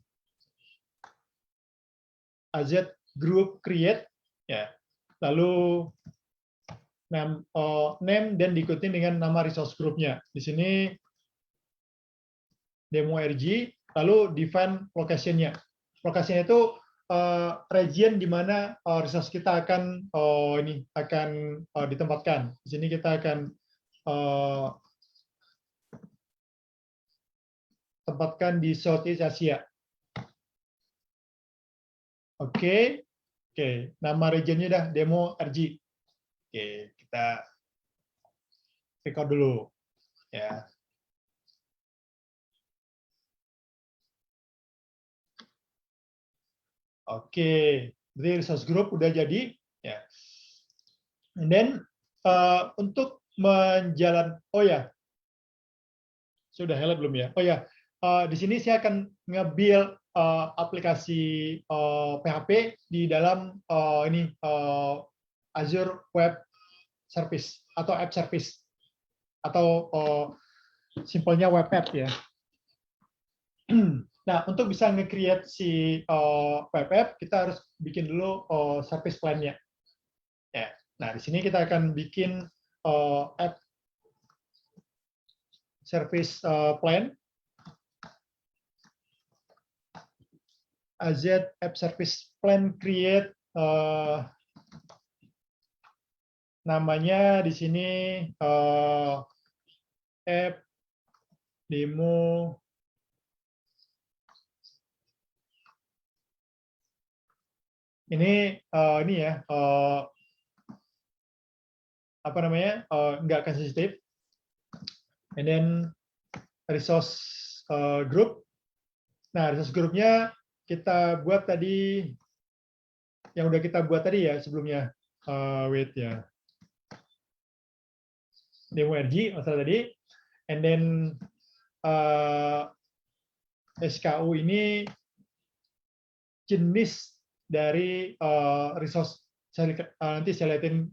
az group create, ya. Lalu name dan diikuti dengan nama resource group-nya. Di sini demo RG, lalu define location-nya. Location itu region di mana resource kita akan ditempatkan. Di sini kita akan tempatkan di Southeast Asia. Oke. Oke, nama regionnya dah demo RG. Oke, kita record dulu ya. Oke, berarti resource group udah jadi ya. And then untuk oh ya, sudah highlight belum ya? Oh ya, di sini saya akan nge-build aplikasi PHP di dalam Azure Web Service atau App Service atau simpelnya Web App ya. Nah, untuk bisa nge-create si Web App, kita harus bikin dulu service plan-nya. Ya. Nah, di sini kita akan bikin app service plan. AZ app service plan create namanya di sini app demo ini ya apa namanya nggak akan sensitif. And then resource group. Nah, resource groupnya kita buat tadi yang udah kita buat tadi ya sebelumnya. Wait ya. Demo RG masalah tadi. And then SKU ini jenis dari resource. Nanti saya lihatin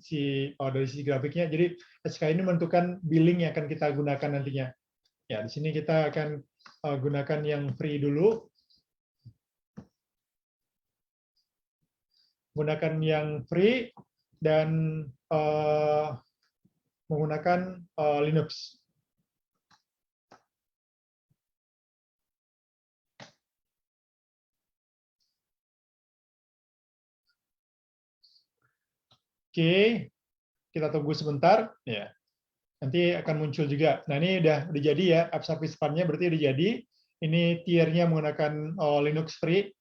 dari sisi grafiknya. Jadi SKU ini menentukan billing yang akan kita gunakan nantinya. Ya, di sini kita akan gunakan yang free dulu. Gunakan yang free dan menggunakan Linux. Oke, kita tunggu sebentar. Ya, nanti akan muncul juga. Nah, ini udah jadi ya, app service plan-nya berarti udah jadi. Ini tier-nya menggunakan Linux free.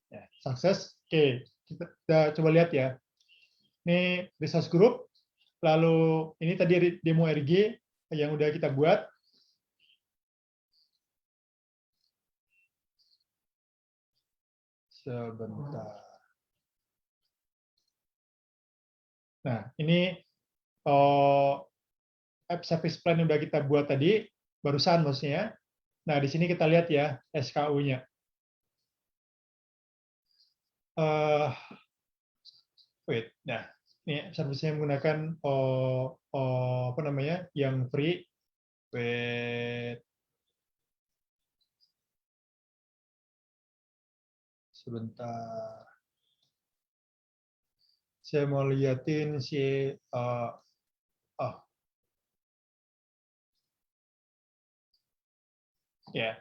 Ya, sukses. Oke, kita coba lihat ya. Ini resource group. Lalu ini tadi demo RG yang udah kita buat. Sebentar. Nah, ini app service plan yang udah kita buat tadi, barusan maksudnya. Nah, di sini kita lihat ya SKU-nya. Wait, nah ini service-nya menggunakan apa namanya yang free. Wait, sebentar. Saya mau liatin si ya.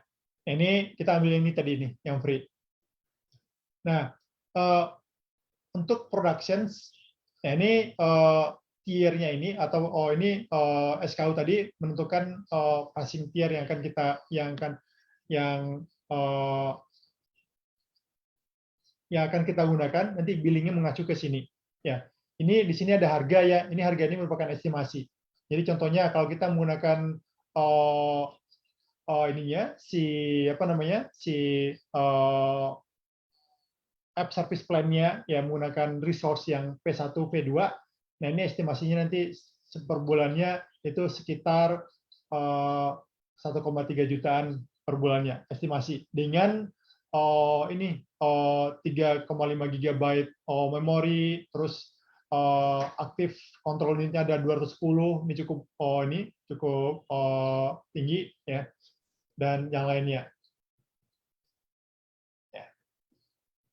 Ini kita ambil ini tadi nih yang free. Nah, untuk productions, ya ini tier-nya ini atau ini SKU tadi menentukan passing tier yang akan kita yang akan kita gunakan, nanti billingnya mengacu ke sini. Ya, ini di sini ada harga ya. Ini harga ini merupakan estimasi. Jadi contohnya kalau kita menggunakan ininya si apa namanya app service plan-nya ya menggunakan resource yang P1, P2. Nah ini estimasinya nanti per bulannya itu sekitar 1,3 jutaan per bulannya estimasi dengan ini 3,5 GB memori, terus aktif kontrol unitnya ada 210, ini cukup tinggi ya, dan yang lainnya. Ya.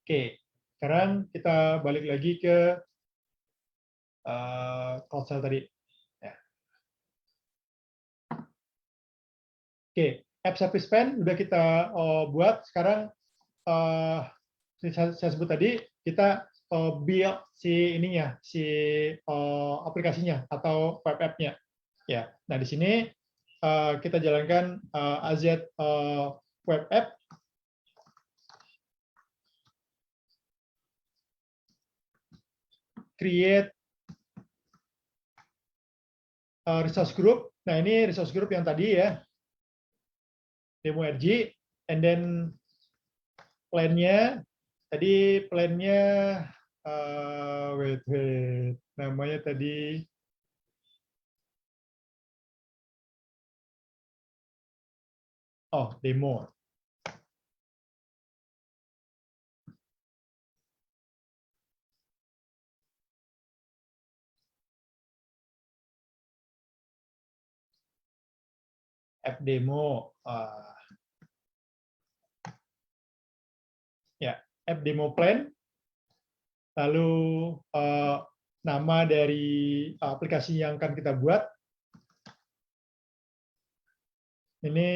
Oke, sekarang kita balik lagi ke cloud cell tadi. Ya. Oke, app service plan udah kita buat. Sekarang saya sebut tadi kita build si ininya, si aplikasinya atau web app-nya. Ya, nah di sini kita jalankan AZ web app. Create resource group. Nah ini resource group yang tadi ya, demo RG, and then plan-nya. Tadi plan-nya wait, namanya tadi demo. App demo. Ya, app demo plan. Lalu nama dari aplikasi yang akan kita buat. Ini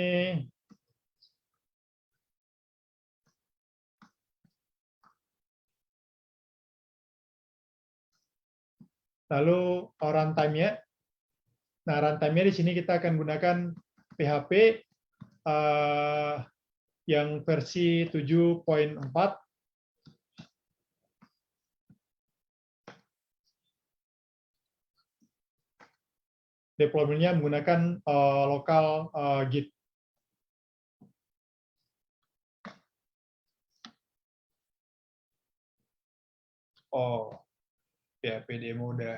lalu runtime-nya. Nah, runtime-nya di sini kita akan gunakan PHP yang versi 7.4. Deployment-nya menggunakan lokal Git. PHP demo udah.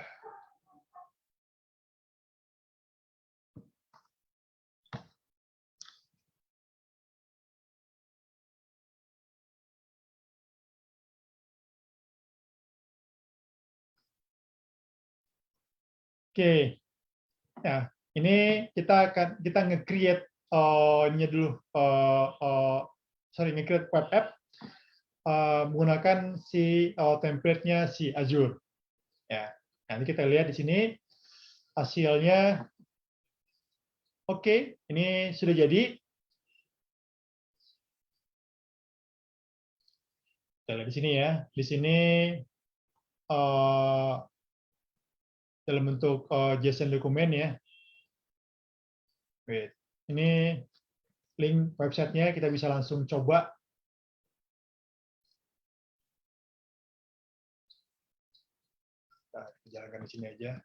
Oke. Nah, ini kita nge-create dulu nge-create web app menggunakan si template-nya si Azure. Ya, nanti kita lihat di sini hasilnya. Oke, ini sudah jadi. Kita lihat di sini ya. Di sini dalam bentuk JSON dokumen ya. Wait. Ini link websitenya, kita bisa langsung coba. Nah, kita jalankan di sini aja.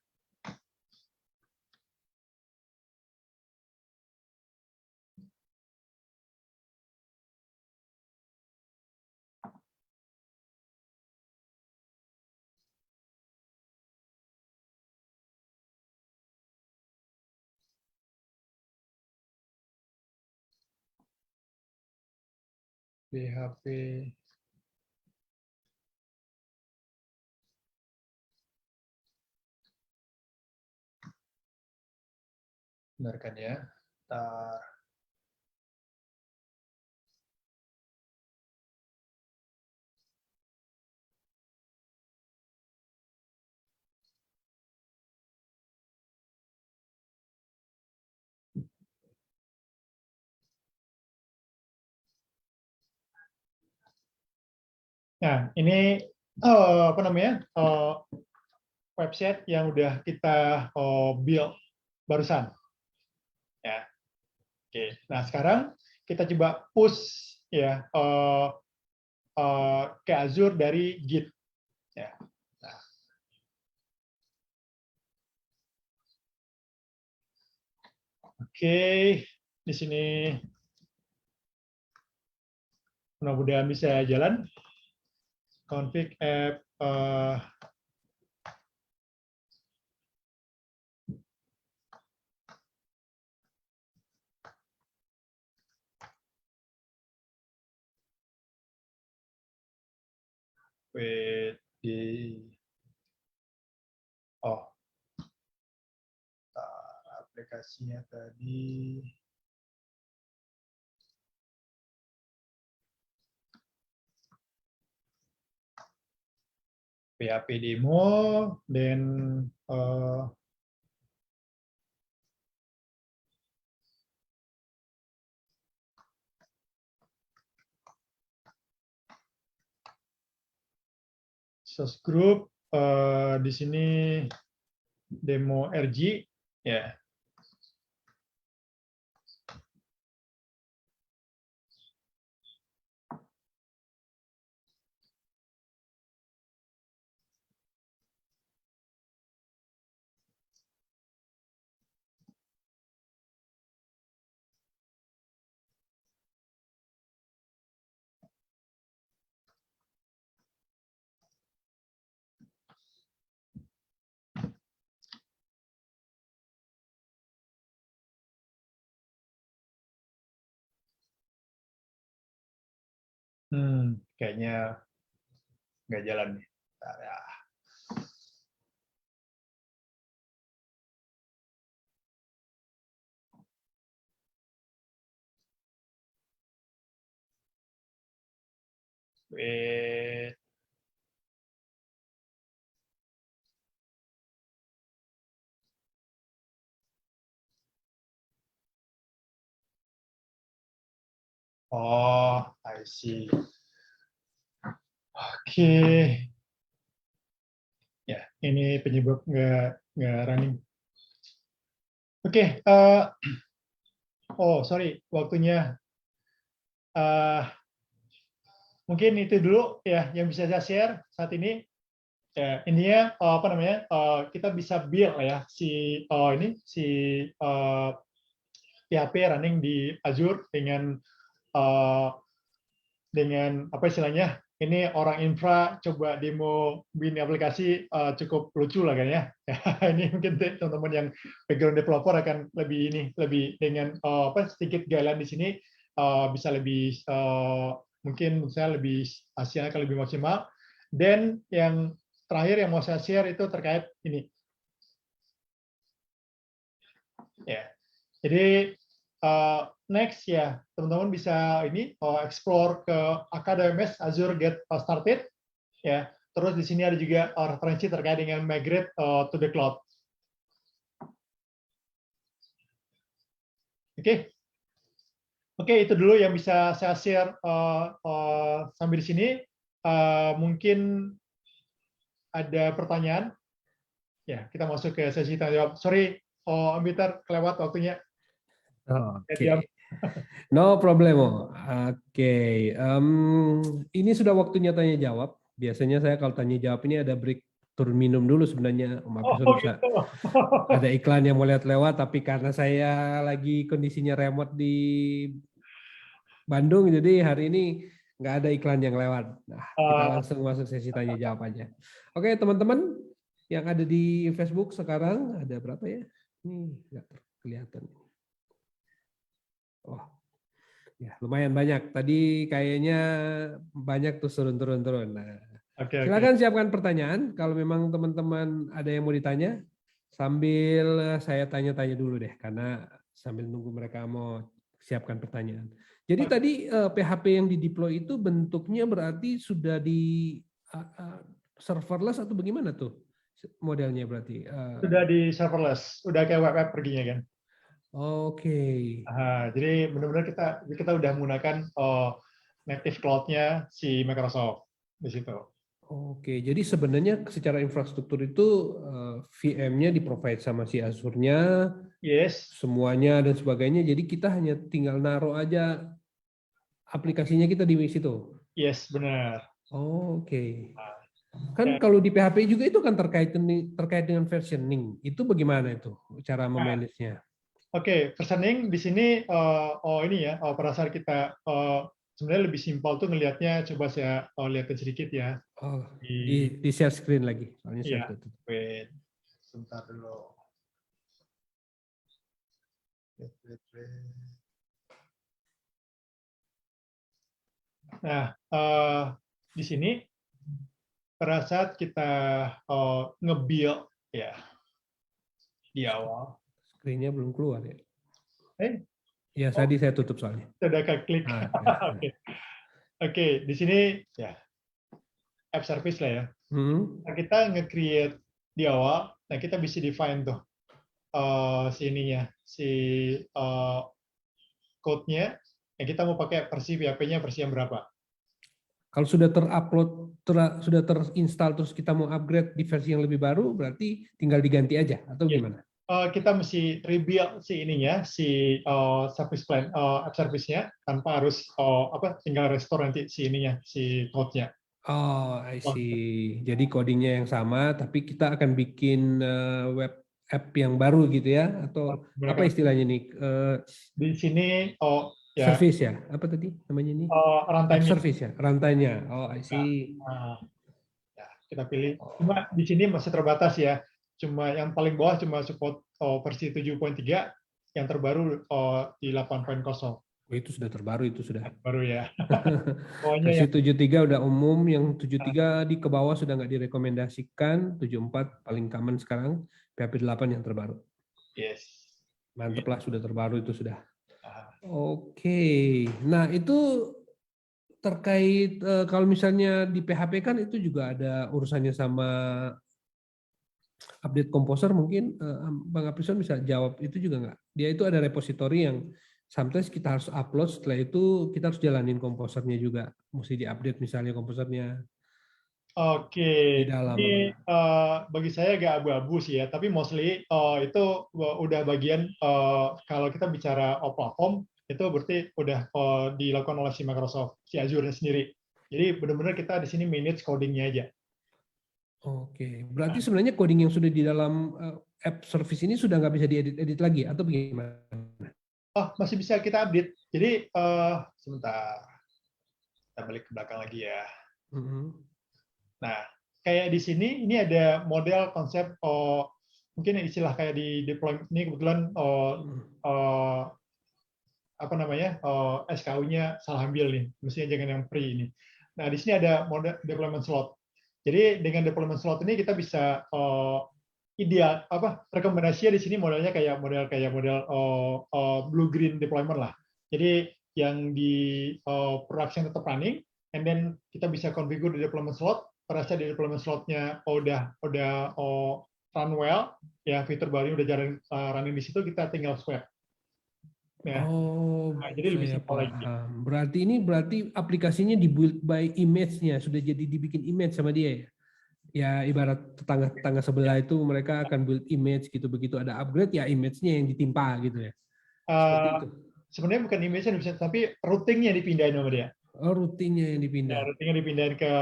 PHP. Benar kan ya? Bentar. Nah, ini apa namanya? Website yang udah kita build barusan. Ya. Oke. Nah, sekarang kita coba push ya ke Azure dari Git. Ya. Nah. Oke, di sini mudah-mudahan bisa jalan. Config app with di aplikasinya tadi. PHP demo dan source group di sini demo RG ya. Kayaknya nggak jalan nih. Bentar ya. Wait. Oh, I see. Oke. Ya, ini penyebab nggak running. Oke. Oh, sorry, waktunya. Mungkin itu dulu ya yang bisa saya share saat ini. Ya, intinya apa namanya? Kita bisa build ya si PHP running di Azure dengan apa istilahnya? Ini orang infra coba demo bikin aplikasi cukup lucu lah kan ya. Ini mungkin teman-teman yang background developer akan lebih dengan sedikit guideline di sini bisa lebih mungkin saya lebih hasilnya akan lebih maksimal. Dan yang terakhir yang mau saya share itu terkait ini. Ya. Jadi next ya teman-teman bisa explore ke AKDMS Azure Get Started ya. Terus di sini ada juga referensi terkait dengan migrate to the cloud. Oke, itu dulu yang bisa saya share sampai di sini. Mungkin ada pertanyaan. Ya, kita masuk ke sesi tanya jawab. Sorry, Ambiter, kelewat waktunya. Oke. No problemo. Oke. Ini sudah waktunya tanya jawab. Biasanya saya kalau tanya jawab ini ada break turun minum dulu sebenarnya. Gitu. Ada iklan yang mau lihat lewat, tapi karena saya lagi kondisinya remote di Bandung, jadi hari ini nggak ada iklan yang lewat. Nah, kita langsung masuk sesi tanya jawab aja. Oke, teman-teman yang ada di Facebook sekarang ada berapa ya? Ini nggak kelihatan. Oh, ya lumayan banyak. Tadi kayaknya banyak tuh turun. Nah, Oke. silakan siapkan pertanyaan. Kalau memang teman-teman ada yang mau ditanya, sambil saya tanya-tanya dulu deh, karena sambil nunggu mereka mau siapkan pertanyaan. Jadi tadi PHP yang di-deploy itu bentuknya berarti sudah di serverless atau bagaimana tuh modelnya berarti? Sudah di serverless, udah kayak web app perginya kan. Oke. Jadi benar-benar kita udah menggunakan native cloud-nya si Microsoft di situ. Oke, jadi sebenarnya secara infrastruktur itu VM-nya di-provide sama si Azure-nya, Yes, semuanya dan sebagainya. Jadi kita hanya tinggal naruh aja aplikasinya kita di situ. yes benar. Oke. Ya, Kan kalau di PHP juga itu kan terkait dengan versioning. Itu bagaimana itu cara memanage-nya? Oke, versioning di sini ini ya, pada saat kita sebenarnya lebih simpel tuh ngelihatnya, coba saya lihatin sedikit ya. Oh, di share screen lagi. Soalnya saya Iya, tutup. wait, sebentar dulu. Nah, di sini pada saat kita nge-build ya di awal, Screen-nya belum keluar ya. Ya, oh, tadi saya tutup soalnya. sudah klik. Ah, Oke, Oke, di sini ya app service lah ya. Nah, kita nge-create di awal, nah kita bisa define tuh si ininya, si code-nya, yang kita mau pakai versi PHP-nya versi yang berapa. Kalau sudah terupload, sudah terinstall terus kita mau upgrade di versi yang lebih baru, berarti tinggal diganti aja atau Yes. gimana? Kita mesti rebuild si ininya, si service plan, app service-nya tanpa harus tinggal restore nanti si ininya, si code-nya. Oh, I see. Jadi codingnya yang sama, tapi kita akan bikin web app yang baru gitu ya? Atau apa istilahnya nih? Di sini ya Service ya? Apa tadi namanya ini? App rantainya. service ya? Rantainya. Oh, I see. Ya, kita pilih. Cuma di sini masih terbatas ya. Cuma yang paling bawah cuma support versi 7.3, yang terbaru di 8.0. Oh, itu sudah terbaru, itu sudah. Baru ya. Pokoknya Versi yang 73 udah umum, yang 73 di ke bawah sudah nggak direkomendasikan, 74 paling common sekarang, PHP 8 yang terbaru. yes. Mantep lah, sudah terbaru itu sudah. Ah, Oke, nah itu terkait kalau misalnya di PHP kan itu juga ada urusannya sama update komposer, mungkin Bang Aprison bisa jawab itu juga nggak? Dia itu ada repository yang sometimes kita harus upload, setelah itu kita harus jalanin komposernya juga, mesti diupdate misalnya komposernya Oke, di dalam. ini bagi saya agak abu-abu sih ya, tapi mostly itu udah bagian kalau kita bicara platform, itu berarti udah dilakukan oleh si Microsoft, si Azure sendiri. Jadi benar-benar kita di sini manage codingnya aja. Oke, berarti sebenarnya coding yang sudah di dalam app service ini sudah nggak bisa diedit-edit lagi atau bagaimana? Oh, masih bisa kita update. Jadi sebentar, kita balik ke belakang lagi ya. Nah, kayak di sini ini ada model konsep mungkin istilah kayak di deployment ini kebetulan SKU-nya salah ambil nih, mestinya jangan yang free ini. Nah, di sini ada model deployment slot. Jadi dengan deployment slot ini kita bisa ideal rekomendasinya di sini modelnya kayak model blue green deployment lah. Jadi yang di production tetap running, and then kita bisa configure di deployment slot. Pada saat di deployment slotnya udah run well, ya fitur baru udah jalan running di situ, kita tinggal swap. Ya. Oh, Nah, jadi lebih saya simpel lagi. paham. Berarti aplikasinya dibuild by image-nya, sudah jadi dibikin image sama dia ya? Ya ibarat tetangga-tetangga sebelah itu mereka akan build image gitu, begitu ada upgrade ya image-nya yang ditimpa gitu ya? Seperti itu? Sebenarnya bukan image bisa, tapi routingnya dipindahin sama dia. Oh, rutinnya yang dipindah. Ya, routingnya dipindahin ke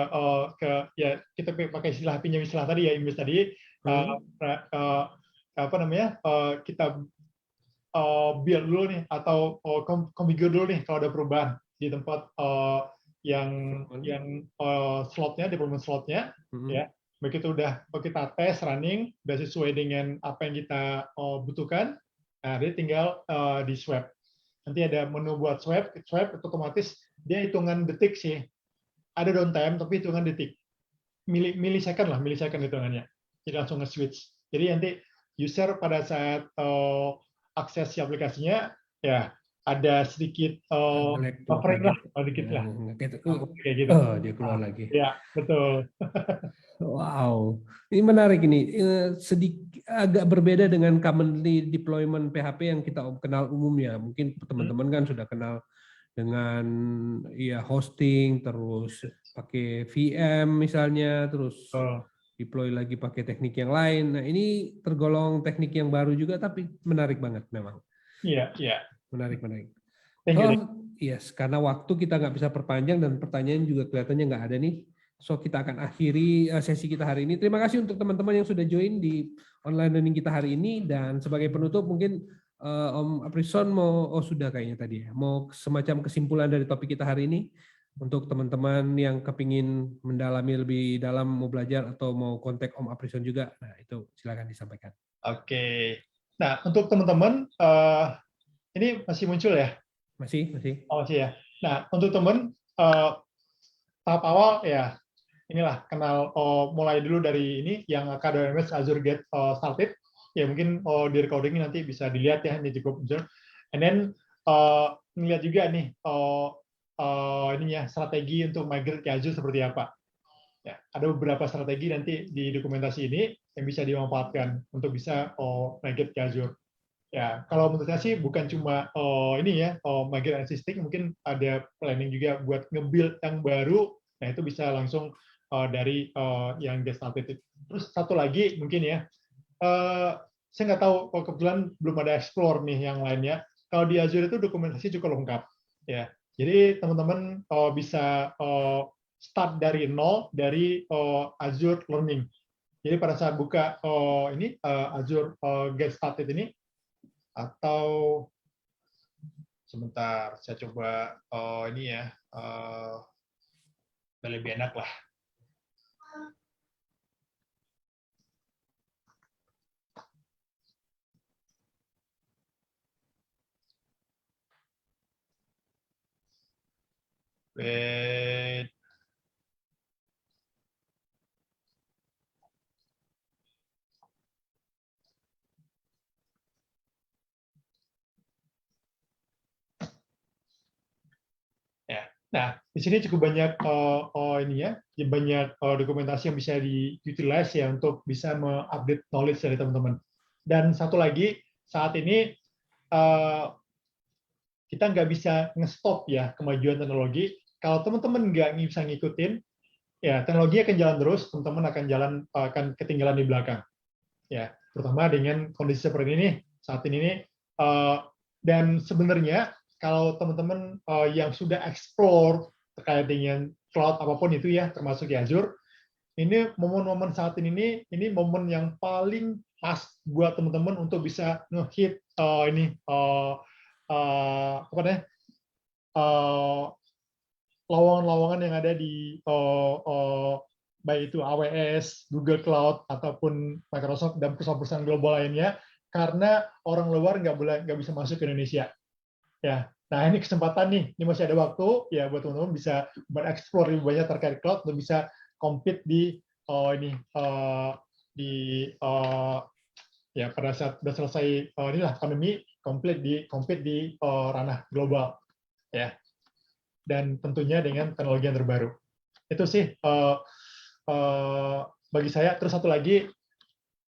ya kita pakai istilah pinjam istilah tadi ya, image tadi. Kita build dulu nih atau configure dulu nih kalau ada perubahan di tempat yang slotnya, deployment slotnya, ya. Begitu udah kita tes running, udah sesuai dengan apa yang kita butuhkan, nah dia tinggal di swap. nanti ada menu buat swipe itu otomatis dia hitungan detik sih. Ada downtime tapi hitungan detik. Milisecond hitungannya. Jadi langsung nge-switch. Jadi nanti user pada saat akses si aplikasinya ya ada sedikit buffering lah, dikit lah. Kayak gitu. Dia keluar lagi. Ya, betul. Wow, ini menarik ini. Agak berbeda dengan commonly deployment PHP yang kita kenal umumnya. Mungkin teman-teman kan sudah kenal dengan ya hosting, terus pakai VM misalnya, terus deploy lagi pakai teknik yang lain. Nah ini tergolong teknik yang baru juga, tapi menarik banget memang. Iya. Menarik. Thank you. Yes, karena waktu kita nggak bisa perpanjang dan pertanyaan juga kelihatannya nggak ada nih. So kita akan akhiri sesi kita hari ini. Terima kasih untuk teman-teman yang sudah join di online learning kita hari ini. Dan sebagai penutup mungkin Om Aprison sudah kayaknya tadi ya, mau semacam kesimpulan dari topik kita hari ini untuk teman-teman yang kepingin mendalami lebih dalam, mau belajar atau mau kontak Om Aprison juga. Nah itu silakan disampaikan. Oke. Nah untuk teman-teman ini masih muncul ya? Masih. Oh masih ya. Nah untuk teman tahap awal ya inilah kenal mulai dulu dari ini yang AKWMS Azure Get Started. Ya mungkin di recording nanti bisa dilihat ya, ini cukup muncul. And then ngeliat juga nih ininya strategi untuk migrate ke Azure seperti apa. Ya, ada beberapa strategi nanti di dokumentasi ini yang bisa dimanfaatkan untuk bisa migrate ke Azure. Ya, kalau menurut saya sih bukan cuma ini ya migrate existing, mungkin ada planning juga buat nge-build yang baru. Nah itu bisa langsung dari yang get started. Terus satu lagi mungkin ya. Saya nggak tahu, kebetulan belum ada explore nih yang lainnya. Kalau di Azure itu dokumentasi cukup lengkap, ya. Jadi teman-teman bisa start dari nol dari Azure Learning. Jadi pada saat buka ini Azure Get Started ini, atau sebentar saya coba ini ya lebih enak lah. Wait. Ya. Nah, di sini cukup banyak ini ya, banyak dokumentasi yang bisa di-utilize ya untuk bisa mengupdate knowledge dari teman-teman. Dan satu lagi, saat ini kita nggak bisa nge-stop ya kemajuan teknologi. Kalau teman-teman nggak bisa ngikutin, ya teknologi akan jalan terus, teman-teman akan ketinggalan di belakang. Ya, terutama dengan kondisi seperti ini saat ini nih. Dan sebenarnya kalau teman-teman yang sudah explore terkait dengan cloud apapun itu ya, termasuk di Azure, ini momen-momen saat ini momen yang paling pas buat teman-teman untuk bisa nge-hit lowongan-lowongan yang ada di baik itu AWS, Google Cloud, ataupun Microsoft dan perusahaan-perusahaan global lainnya, karena orang luar nggak bisa masuk ke Indonesia. Ya, nah ini kesempatan nih, ini masih ada waktu ya buat teman-teman bisa bereksplor lebih banyak terkait cloud dan bisa compete di ya pada saat sudah selesai inilah pandemi, compete di ranah global ya, dan tentunya dengan teknologi yang terbaru. Itu sih bagi saya. Terus satu lagi,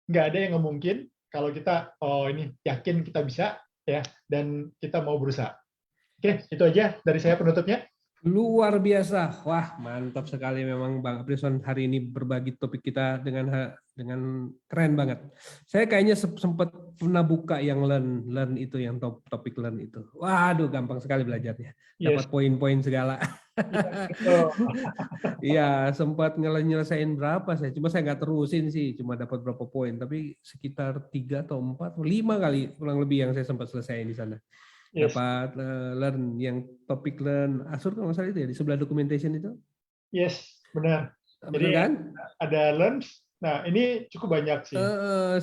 nggak ada yang nggak mungkin kalau kita ini yakin kita bisa ya, dan kita mau berusaha. Oke, itu aja dari saya penutupnya. Luar biasa, wah mantap sekali memang Bang Aprison hari ini berbagi topik kita dengan keren banget. Saya kayaknya sempat pernah buka yang learn itu, yang topik learn itu. Waduh, gampang sekali belajarnya, dapat poin-poin segala. Iya, sempat nyelesain berapa saya, cuma saya nggak terusin sih, cuma dapat berapa poin, tapi sekitar 3 atau 4, 5 kali kurang lebih yang saya sempat selesai di sana. Dapat learn yang topik learn Azure kalau masalah itu ya, di sebelah documentation itu. Yes, benar. Benar jadi kan? Ada learn. Nah ini cukup banyak sih.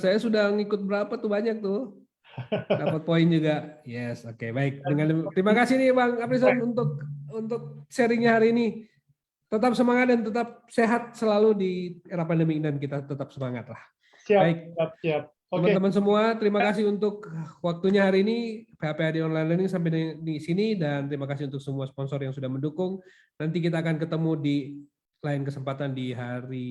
Saya sudah ngikut berapa tuh, banyak tuh. Dapat poin juga. Yes, oke, baik. Terima kasih nih Bang Aprison untuk sharingnya hari ini. Tetap semangat dan tetap sehat selalu di era pandemi dan kita tetap semangat lah. Siap, Baik. siap. Oke. Teman-teman semua, terima kasih untuk waktunya hari ini. PHP Online Learning sampai di sini dan terima kasih untuk semua sponsor yang sudah mendukung. Nanti kita akan ketemu di lain kesempatan di hari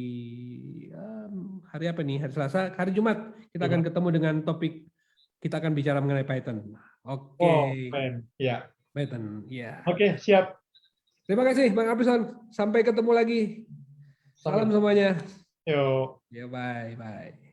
apa nih? Hari Selasa, hari Jumat kita akan ketemu dengan topik kita akan bicara mengenai Python. Oke. Oh, keren. Ya. Python, ya. Oke, siap. Terima kasih Bang Aprison. Sampai ketemu lagi. Salam semuanya. Yuk. Ya, bye.